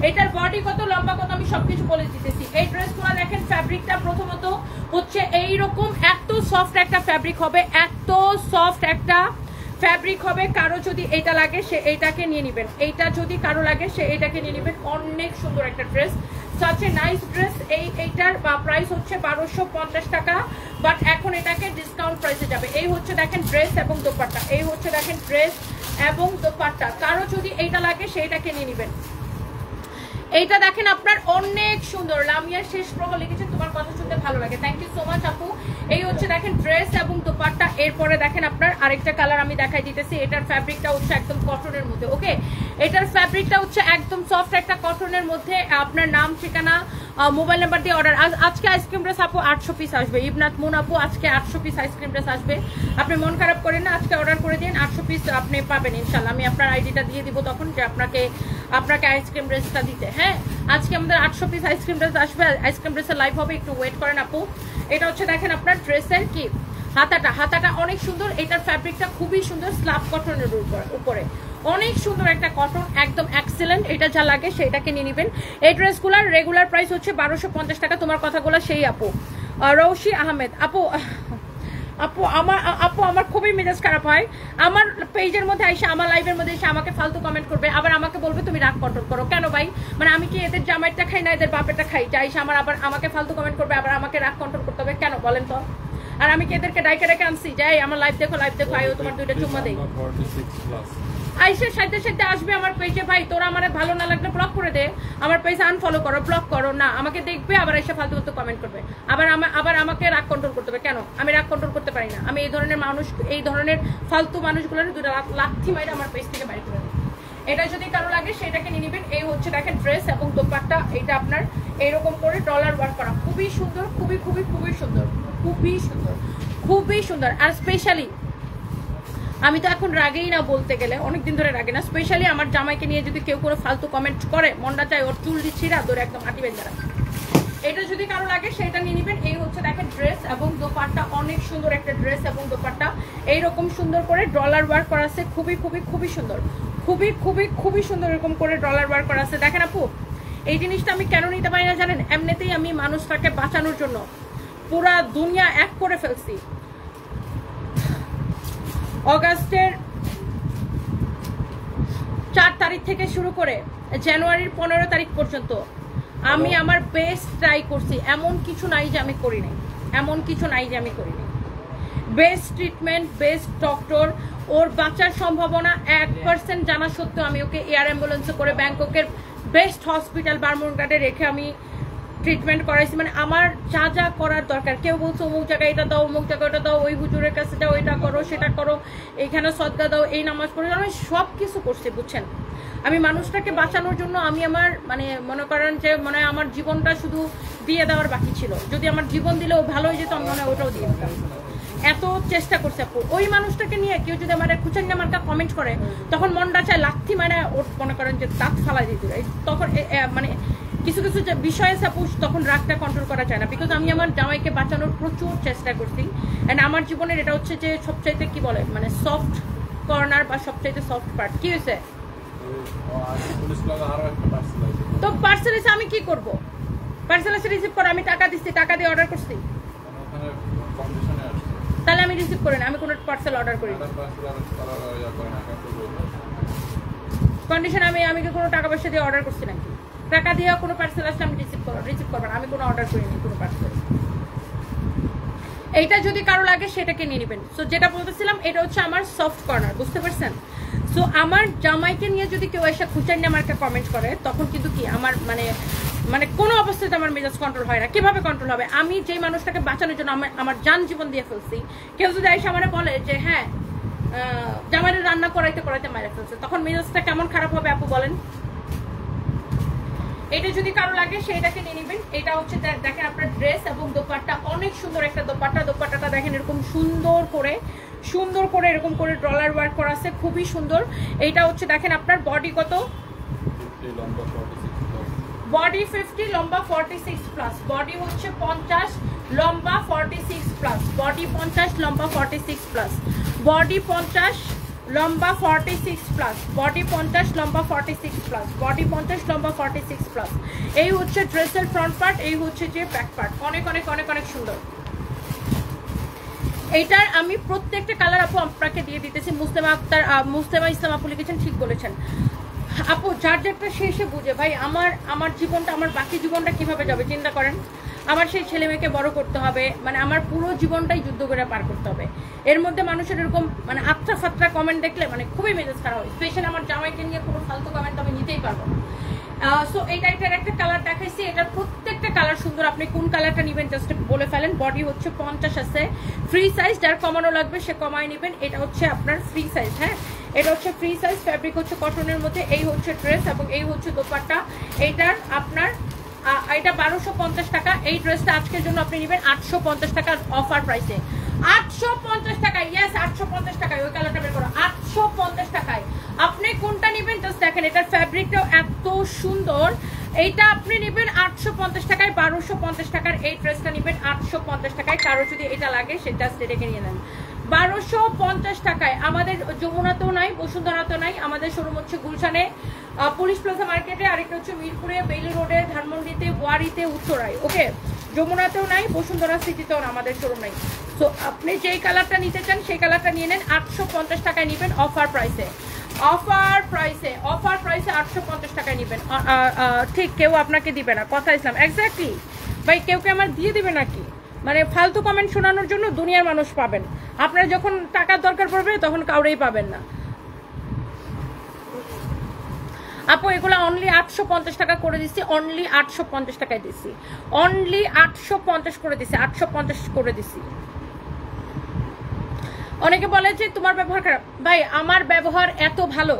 Speaker 1: এটার বডি কত, লম্বা কত, আমি সবকিছু বলে দিতেছি। এই ড্রেসগুলো দেখেন, ফ্যাব্রিকটা প্রথমত হচ্ছে এইরকম, এত সফট একটা ফ্যাব্রিক হবে, এত সফট একটা ফ্যাব্রিক হবে। কারো যদি এটা লাগে সে এইটাকে নিয়ে নেবেন, এইটা যদি কারো লাগে সে এইটাকে নিয়ে নেবেন। অনেক সুন্দর একটা dress, such a nice dress. এইটার প্রাইস হচ্ছে 1250 টাকা, বাট এখন এটাকে ডিসকাউন্ট প্রাইসে যাবে। এই হচ্ছে দেখেন ড্রেস এবং দোপাট্টা, এই হচ্ছে দেখেন ড্রেস এবং দোপাট্টা। কারো যদি এইটা লাগে সেইটাকে নিয়ে নেবেন। এইটা দেখেন আপনার অনেক সুন্দর, লামিয়া শেষ প্রহর লিখেছে তোমার কথা শুনতে ভালো লাগে, থ্যাংক ইউ সো মাচ আপু। এই হচ্ছে দেখেন ড্রেস এবং দোপাট্টা। এরপরে দেখেন আপনার আরেকটা কালার আমি দেখাই দিতেছি। এটার ফ্যাব্রিকটা হচ্ছে একদম কটনের মধ্যে। ওকে, এটার ফ্যাব্রিকটা হচ্ছে একদম সফট একটা কটনের মধ্যে। আপনার নাম, ঠিকানা, মোবাইল নাম্বার দিয়ে অর্ডার। আজকে আইসক্রিম ড্রেস আপু 800 পিস আসবে। ইবনাথ মুন আপু আজকে 800 পিস আইসক্রিম ড্রেস আসবে। আপনি মন খারাপ করেন না, আজকে অর্ডার করে দিন, 800 পিস আপনি পাবেন ইনশাল্লাহ। আমি আপনার আইডিটা দিয়ে দিব তখন, যে আপনাকে আইসক্রিম ড্রেসটা দিতে। হ্যাঁ, আজকে আমাদের 800 পিস আইসক্রিম ড্রেস আসবে। আইসক্রিম ড্রেসের লাইভ হবে, একটু ওয়েট করেন আপু। এটা হচ্ছে দেখেন আপনার ড্রেসের কি হাতাটা অনেক সুন্দর। এটার ফ্যাব্রিকটা খুবই সুন্দর, স্ল্যাব কটনের উপরে অনেক সুন্দর একটা কটন, একদম এক্সেলেন্ট। এটা যা লাগে সেটাকে নিয়ে নেবেন। এই ড্রেসগুলোর রেগুলার প্রাইস হচ্ছে 1250 টাকা। তোমার কথাগুলো সেই আপু। রৌশি আহমেদ আপু আমার খুবই মেজাজ খারাপ হয়। আমার পেজের মধ্যে এসে, আমার লাইভের মধ্যে এসে আমাকে ফালতু কমেন্ট করবে, আবার আমাকে বলবে তুমি রাগ কন্ট্রোল করো। কেন ভাই? মানে আমি কি এদের জামাইটা খাই না এদের বাপেরটা খাই? যা এসে আবার আমাকে ফালতু কমেন্ট করবে, আবার আমাকে রাগ কন্ট্রোল করতে হবে কেন বলেন তো? আর আমি কি এদেরকে ডাইকে ডাইকে আনছি যাই আমার লাইভ দেখো আইও তোমার দুইটা চুম্মা দেই? আইসের সাথে সাথে আসবে আমার পেজে, ভাই তোরা আমার ভালো না লাগলে ব্লক করে দে, আমার পেজ আনফলো করো, ব্লক করো না, আমাকে দেখবে আবার এসে ফালতু ফালতু কমেন্ট করবে, আবার আমাকে রাগ কন্ট্রোল করতে হবে কেন? আমি রাগ কন্ট্রোল করতে পারি না। আমি এই ধরনের ফালতু মানুষগুলোর দুটো লাথি মাইরে আমার পেজ থেকে বাইরে করে দেয়। এটা যদি কারো লাগে সেটাকে নিয়ে নেবেন। এই হচ্ছে দেখেন ড্রেস এবং দোপাট্টা। এটা আপনার এইরকম করে ডলার ওয়ার্ক করা, খুবই সুন্দর, খুবই খুবই খুবই সুন্দর, খুবই সুন্দর, খুবই সুন্দর। আর স্পেশালি আমি তো এখন রাগেই না, বলতে গেলে অনেকদিন ধরে রাগে না। স্পেশালি আমার জামাইকে নিয়ে যদি কেউ কোনো ফালতু কমেন্ট করে, মনটা চাই ওর চুল দিচ্ছি না তোর একদম আটি বেঁধে রাখা। এটা যদি কারো লাগে সেটা নিয়ে নেবেন। এই হচ্ছে দেখেন ড্রেস এবং দোপাট্টা, অনেক সুন্দর একটা ড্রেস এবং দোপাট্টা। এইরকম সুন্দর করে ডলার ওয়ার্ক করা আছে, খুবই খুবই খুবই সুন্দর, খুবই খুবই খুবই সুন্দর। এরকম করে ডলার ওয়ার্ক করা আছে। দেখেন আপু, এই জিনিসটা আমি কেন নিতে পারি না জানেন? এমনিতেই আমি মানুষটাকে বাঁচানোর জন্য পুরা দুনিয়া এক করে ফেলছি। অগাস্টের 4 তারিখ থেকে শুরু করে জানুয়ারির 15 তারিখ পর্যন্ত আমি আমার বেস্ট ট্রাই করছি। এমন কিছু নাই যে আমি করি নাই, এমন কিছু নাই যে আমি করি নাই। বেস্ট ট্রিটমেন্ট, বেস্ট ডক্টর, ওর বাঁচার সম্ভাবনা 1% জানা সত্ত্বেও আমি ওকে এয়ার অ্যাম্বুলেন্সে করে ব্যাংককের বেস্ট হসপিটাল বারমুডাতে রেখে আমি ট্রিটমেন্ট করাইছি। মানে আমার যা যা করার দরকার, কেউ বলছে অমুক জায়গায় এটা দাও, অমুক জায়গায় ওটা দাও, ওই হুজুরের কাছে যাও, এটা করো সেটা করো, এইখানে সদকা দাও, এই নামাজ পড়ে, আমি সব কিছু করছি বুঝছেন। আমি মানুষটাকে বাঁচানোর জন্য আমি আমার মনে করেন যে আমার জীবনটা শুধু দিয়ে দেওয়ার বাকি ছিল। যদি আমার জীবন দিলেও ভালো হয়ে যেত, আমি মনে হয় ওটাও দিয়ে দিতাম। এত চেষ্টা করছে আপু। ওই মানুষটাকে নিয়ে কেউ যদি আমার খুচান্না মার্কা কমেন্ট করে, তখন মনটা চায় লাথি মানে ওর মনে করেন যে দাঁত ফালাই দিতে। তখন কিছু কিছু বিষয়ে সাপোজ তখন রাগটা কন্ট্রোল করা যায় না, বিকজ আমি আমার জামাইকে বাঁচানোর প্রচুর চেষ্টা করছি। অ্যান্ড আমার জীবনের এটা হচ্ছে যে সবচাইতে কি বলে সফট কর্নার বা সবচেয়ে সফট পার্ট। কি হয়েছে? তো পার্সেল এসে আমি কি করব? পার্সেল এসে রিসিভ করে আমি টাকা দিচ্ছি, টাকা দিয়ে অর্ডার করছি, তাহলে আমি রিসিভ করি না, আমি কোনো পার্সেল অর্ডার করি না। কন্ডিশন আমি কি কোনো টাকা পয়সা দিয়ে অর্ডার করছি নাকি? টাকা দিয়ে কোনো পার্সেল আসলে আমি রিসিভ করবো না, আমি কোনো অর্ডার করিনি কোনো পার্সেল। এইটা যদি কারো লাগে সেটাকে নিয়ে নেবেন। সো যেটা বলতেছিলাম, এটা হচ্ছে আমার সফট কর্নার, বুঝতে পারছেন? সো আমার জামাইকে নিয়ে যদি কেউ এসে খুঁচাই নিয়ে আমাকে কমেন্ট করে, তখন কিন্তু কি আমার মানে কোনো অবস্থাতে আমার মেজাজ কন্ট্রোল হয় না। কিভাবে কন্ট্রোল হবে? আমি যেই মানুষটাকে বাঁচানোর জন্য আমার জান জীবন দিয়ে ফেলছি, কেউ যদি এসে আমার বলে যে হ্যাঁ জামাইয়ের রান্না করাইতে মেরে ফেলছে, তখন মেজাজটা কেমন খারাপ হবে আপু বলেন? এটা যদি কারো লাগে সেটাকে নিয়ে নেবেন। এটা হচ্ছে দেখেন আপনার ড্রেস এবং দোপাট্টা, অনেক সুন্দর একটা দোপাট্টা। দোপাট্টাটা দেখেন এরকম সুন্দর করে এরকম করে ডলার ওয়ার্ক করা আছে, খুবই সুন্দর। এইটা হচ্ছে দেখেন আপনার বডি কত, বডি 50, লম্বা 46 প্লাস, বডি হচ্ছে 50, লম্বা 46 প্লাস, বডি 50, লম্বা 46 প্লাস, বডি 50, লম্বা 46 প্লাস, বডি 50, লম্বা 46 প্লাস, বডি 50, লম্বা 46 প্লাস। এই হচ্ছে ড্রেসের ফ্রন্ট পার্ট, এই হচ্ছে যে ব্যাক পার্ট। অনেক অনেক অনেক অনেক সুন্দর। এইটার আমি প্রত্যেকটা কালার আপু আপনাকে দিয়ে দিতেছি। মুস্তেমা ইসলাম আপু লিখেছেন, ঠিক বলেছেন আপু, যার যেটা শেষে বুঝে। ভাই আমার জীবনটা, আমার বাকি জীবনটা কিভাবে যাবে চিন্তা করেন। আমার সেই ছেলে মেয়েকে বড় করতে হবে, মানে আমার পুরো জীবনটাই যুদ্ধ করে পার করতে হবে। এর মধ্যে মানুষের এরকম মানে আত্রা ফাত্রা কমেন্ট দেখলে মানে খুবই মেজাজ খারাপ হয়। স্পেশালি আমার জামাইকে নিয়ে কোনো ফালতু কমেন্ট আমি নিতেই পারবো না। সো এটার একটা কালার দেখাইছি, এটার প্রত্যেকটা কালার সুন্দর। আপনি কোন কালারটা নেবেন জাস্ট বলে ফেলেন। বডি হচ্ছে 50 আছে, ফ্রি সাইজ, যার কমানো লাগবে সে কমায় নেবেন। এটা হচ্ছে আপনার ফ্রি সাইজ, হ্যাঁ এটা হচ্ছে ফ্রি সাইজ। ফ্যাব্রিক হচ্ছে কটনের মধ্যে। এই হচ্ছে ড্রেস এবং এই হচ্ছে দোপাট্টা। এইটার আপনার এটা 1250 টাকা। এই ড্রেসটা আজকের জন্য আপনি নেবেন 850 টাকা অফার প্রাইসে। 850 টাকায়, ইয়েস 850 টাকায়। ওই কালারটা বের করো, 850 টাকায়। আপনি কোনটা নেবেন জাস্ট দেখেন, এটার ফ্যাব্রিকটাও এত সুন্দর। এইটা আপনি নেবেন 850 টাকায়। 1250 টাকার এই ড্রেসটা নেবেন 850 টাকায়। কারো যদি এটা লাগে সেটা ডেকে নিয়ে নেন 1250 টাকায়। আমাদের যমুনাতেও নাই, বসুন্ধরাতেও নাই। আমাদের শোরুম হচ্ছে গুলশানে, পুলিশ প্লাজা মার্কেটে, আরেকটা হচ্ছে মিরপুরে, বেইলি রোডে, ধানমন্ডিতে, ওয়ারিতে, উত্তরায়। ওকে, যমুনাতেও নাই, বসুন্ধরা সিটিতেও আমাদের শোরুম নাই। তো আপনি যেই কালারটা নিতে চান সেই কালারটা নিয়ে নেন। 850 টাকায় নেবেন অফার প্রাইসে। অফার প্রাইসে 850 টাকায় নেবেন। ঠিক কেউ আপনাকে দিবে না, কথা ইসলাম এক্স্যাক্টলি ভাই। কেউ আমার দিয়ে দিবে নাকি? মানে ফালতু কমেন্ট শোনানোর জন্য দুনিয়ার মানুষ পাবেন, আপনারা যখন টাকার দরকার পড়বে তখন কাউরেই পাবেন না। আপু এগুলো অনলি 850 টাকা করে দিচ্ছি, অনলি 850 টাকায় দিচ্ছি, অনলি 850 করে দিচ্ছি, 850 করে দিচ্ছি। অনেকে বলে যে তোমার ব্যবহার খারাপ। ভাই আমার ব্যবহার এত ভালো,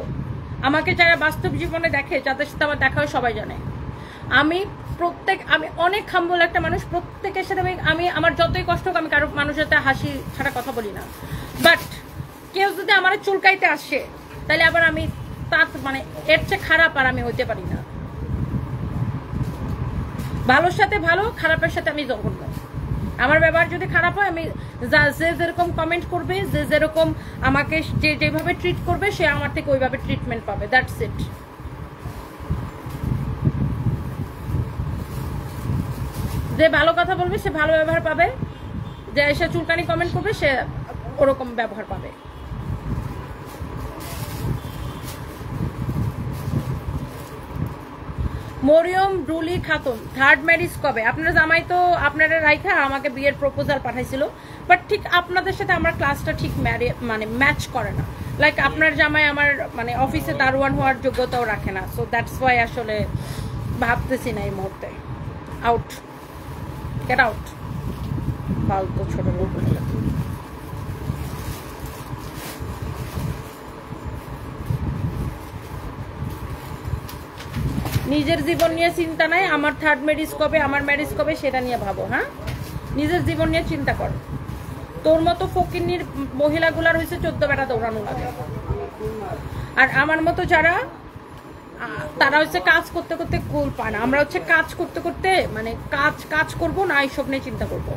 Speaker 1: আমাকে যারা বাস্তব জীবনে দেখে, যাদের সাথে আমার দেখা হয় সবাই জানে আমি অনেক হাম্বল একটা মানুষ। প্রত্যেকের সাথে আমি আমার যতই কষ্ট হোক আমি কারো মানুষের সাথে হাসি ছাড়া কথা বলি না। বাট কেউ যদি আমার চুলকাইতে আসে তাহলে আবার আমি তার মানে এর চেয়ে খারাপ আর আমি হইতে পারি না। ভালোর সাথে ভালো, খারাপের সাথে আমি জঘন্য। আমার ব্যবহার যদি খারাপ হয়, আমি যে যেরকম কমেন্ট করবে, যে যেরকম আমাকে যেভাবে ট্রিট করবে, সে আমার থেকে ওইভাবে ট্রিটমেন্ট পাবে। That's it. যে ভালো কথা বলবে সে ভালো ব্যবহার পাবে, যে সে চুলকানি কমেন্ট করবে সে ওরকম ব্যবহার পাবে। মরিয়ম রুলি খাতুন, থার্ড ম্যারেজ কবে? আপনারা জামাই তো আপনারা রাইখা আমাকে বিয়ের প্রপোজাল পাঠাইছিল, বাট ঠিক আপনাদের সাথে আমার ক্লাসটা ঠিক মানে ম্যাচ করে না। লাইক আপনার জামাই আমার মানে অফিসে দারোয়ান হওয়ার যোগ্যতাও রাখে না। সো দ্যাটস ওয়াই আসলে ভাবতেছি না এই মুহূর্তে। আউট, গেট আউট, ফালতু ছোট লোক। নিজের জীবন নিয়ে চিন্তা নাই, আমার থার্ড ম্যারেজ কবে, আমার ম্যারেজ কবে সেটা নিয়ে ভাবো। হ্যাঁ, নিজের জীবন নিয়ে চিন্তা কর। তোর মতো ফকিন্নির মহিলাগুলার হয়েছে 14 বেটা দৌড়ানো লাগে, আর আমার মতো যারা তারা হচ্ছে কাজ করতে করতে কুল পায় না। আমরা হচ্ছে কাজ করতে করতে মানে কাজ করবো না, এইসব নিয়ে চিন্তা করবো।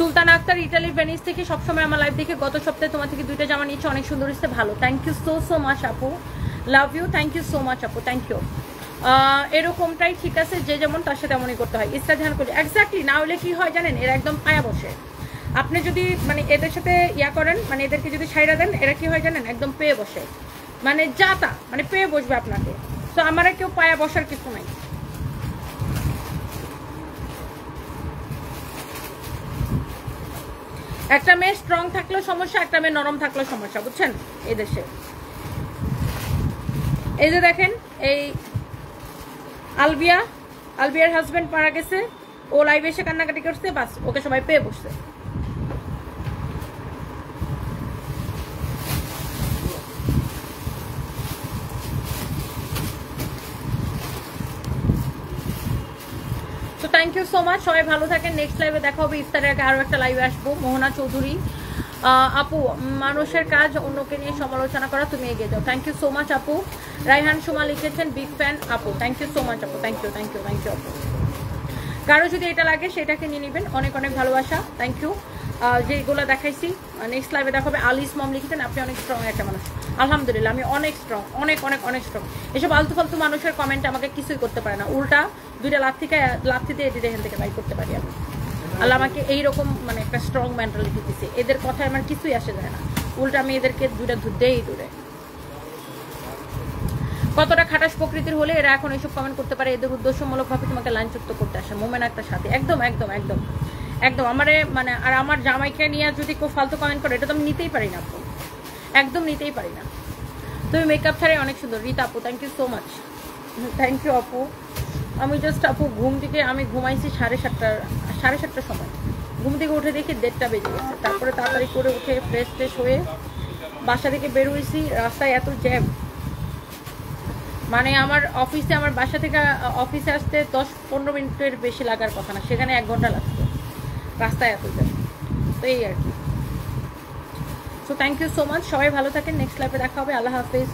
Speaker 1: সুলতান আক্তার ইটালি ভেনিস থেকে সবসময় আমার লাইভ দেখে গত সপ্তাহে তোমার থেকে 2টা জামা নিয়েছি, অনেক সুন্দর হচ্ছে, ভালো। থ্যাংক ইউ সো মাচ আপু, love you, thank you so much আপু, থ্যাংক ইউ। এরকমটাই ঠিক আছে, যে যেমন তার সাথে তেমনই করতে হয়। ইস্তাজাহান করি এক্স্যাক্টলি, না হলে কি হয় জানেন, এরা একদম পায়া বসে। আপনি যদি মানে এদের সাথে ইয়া করেন, মানে এদেরকে যদি ছাইড়া দেন, এরা কি হয় জানেন, একদম পেয়ে বসে, মানে যা তা মানে পেয়ে বসবে আপনাকে। তো আমার কেউ পায়া বসার কিছু নাই। একটা মেয়ে স্ট্রং থাকলেও সমস্যা, একটা মেয়ে নরম থাকলেও সমস্যা, বুঝছেন এই দেশে। এই যে দেখেন, এই আলবিয়ার হাজবেন্ড মারা গেছে, ও লাইভে এসে কান্নাকাটি করছে, বাস ওকে সবাই পেয়ে বসছে। তো থ্যাংক ইউ সো মাচ, সবাই ভালো থাকেন। নেক্সট লাইভে দেখা হবে, ইফতারের আগে আরও একটা লাইভে আসবো। মোহনা চৌধুরী আপু, মানুষের কাজ অন্যকে নিয়ে সমালোচনা করা, তুমি এগিয়ে যাও। থ্যাংক ইউ সো মাচ আপু। রাইহান সুমা লিখেছেন বিগ ফ্যান আপু, থ্যাংক ইউ সো মাচ আপু, thank you thank you thank you আপু। কারো যদি এটা লাগে সেটাকে নিয়ে নেবেন, অনেক অনেক ভালোবাসা, থ্যাংক ইউ। যেগুলো দেখাইছি নেক্সট লাইভে দেখাবে। আলিস মম লিখেছেন আপনি অনেক স্ট্রং একটা মানুষ, আলহামদুলিল্লাহ আমি অনেক স্ট্রং, অনেক অনেক অনেক স্ট্রং। এসব আলতু ফালতু মানুষের কমেন্টে আমাকে কিছুই করতে পারে না, উল্টা 2টা লাথি দিয়ে এখান থেকে বাই করতে পারি আমি। আল্লাহ আমাকে এইরকম মানে একটা স্ট্রং মেন্টালিটি দিচ্ছে, এদের কথায় আমার কিছুই আসে যায় না, উল্টা আমি এদেরকে 2টা ধুদেই দূরে। কতটা খাটাস প্রকৃতির হলে এরা এখন এইসব কমেন্ট করতে পারে, এদের উদ্দেশ্যমূলকভাবে তোমাকে লাইনচ্যুত করতে আসে। মোমেন একটা সাথে একদম একদম একদম একদম আমারে মানে, আর আমার জামাইকে নিয়ে যদি কেউ ফালতু কমেন্ট করে, এটা তো আমি নিতেই পারি না আপু, একদম নিতেই পারি না। তুমি মেকআপ ছাড়াই অনেক সুন্দর। রীতা আপু thank you so much, thank you আপু। আমি জাস্ট আপু ঘুম থেকে আমি ঘুমাইছি 7:30টার সময়, ঘুম থেকে উঠে দেখি 1:30টা বেজে গেছে। তারপরে তাড়াতাড়ি করে উঠে ফ্রেশ হয়ে বাসা থেকে বের হয়েছি, রাস্তায় এত জ্যাম, মানে আমার অফিসে, আমার বাসা থেকে অফিসে আসতে 10-15 মিনিটের বেশি লাগার কথা না, সেখানে 1 ঘন্টা লাগতো, রাস্তায় এত জ্যাম। তো এই আর কি। So thank you so much, সবাই ভালো থাকেন, নেক্সট লাইভে দেখা হবে, আল্লাহ হাফিজ।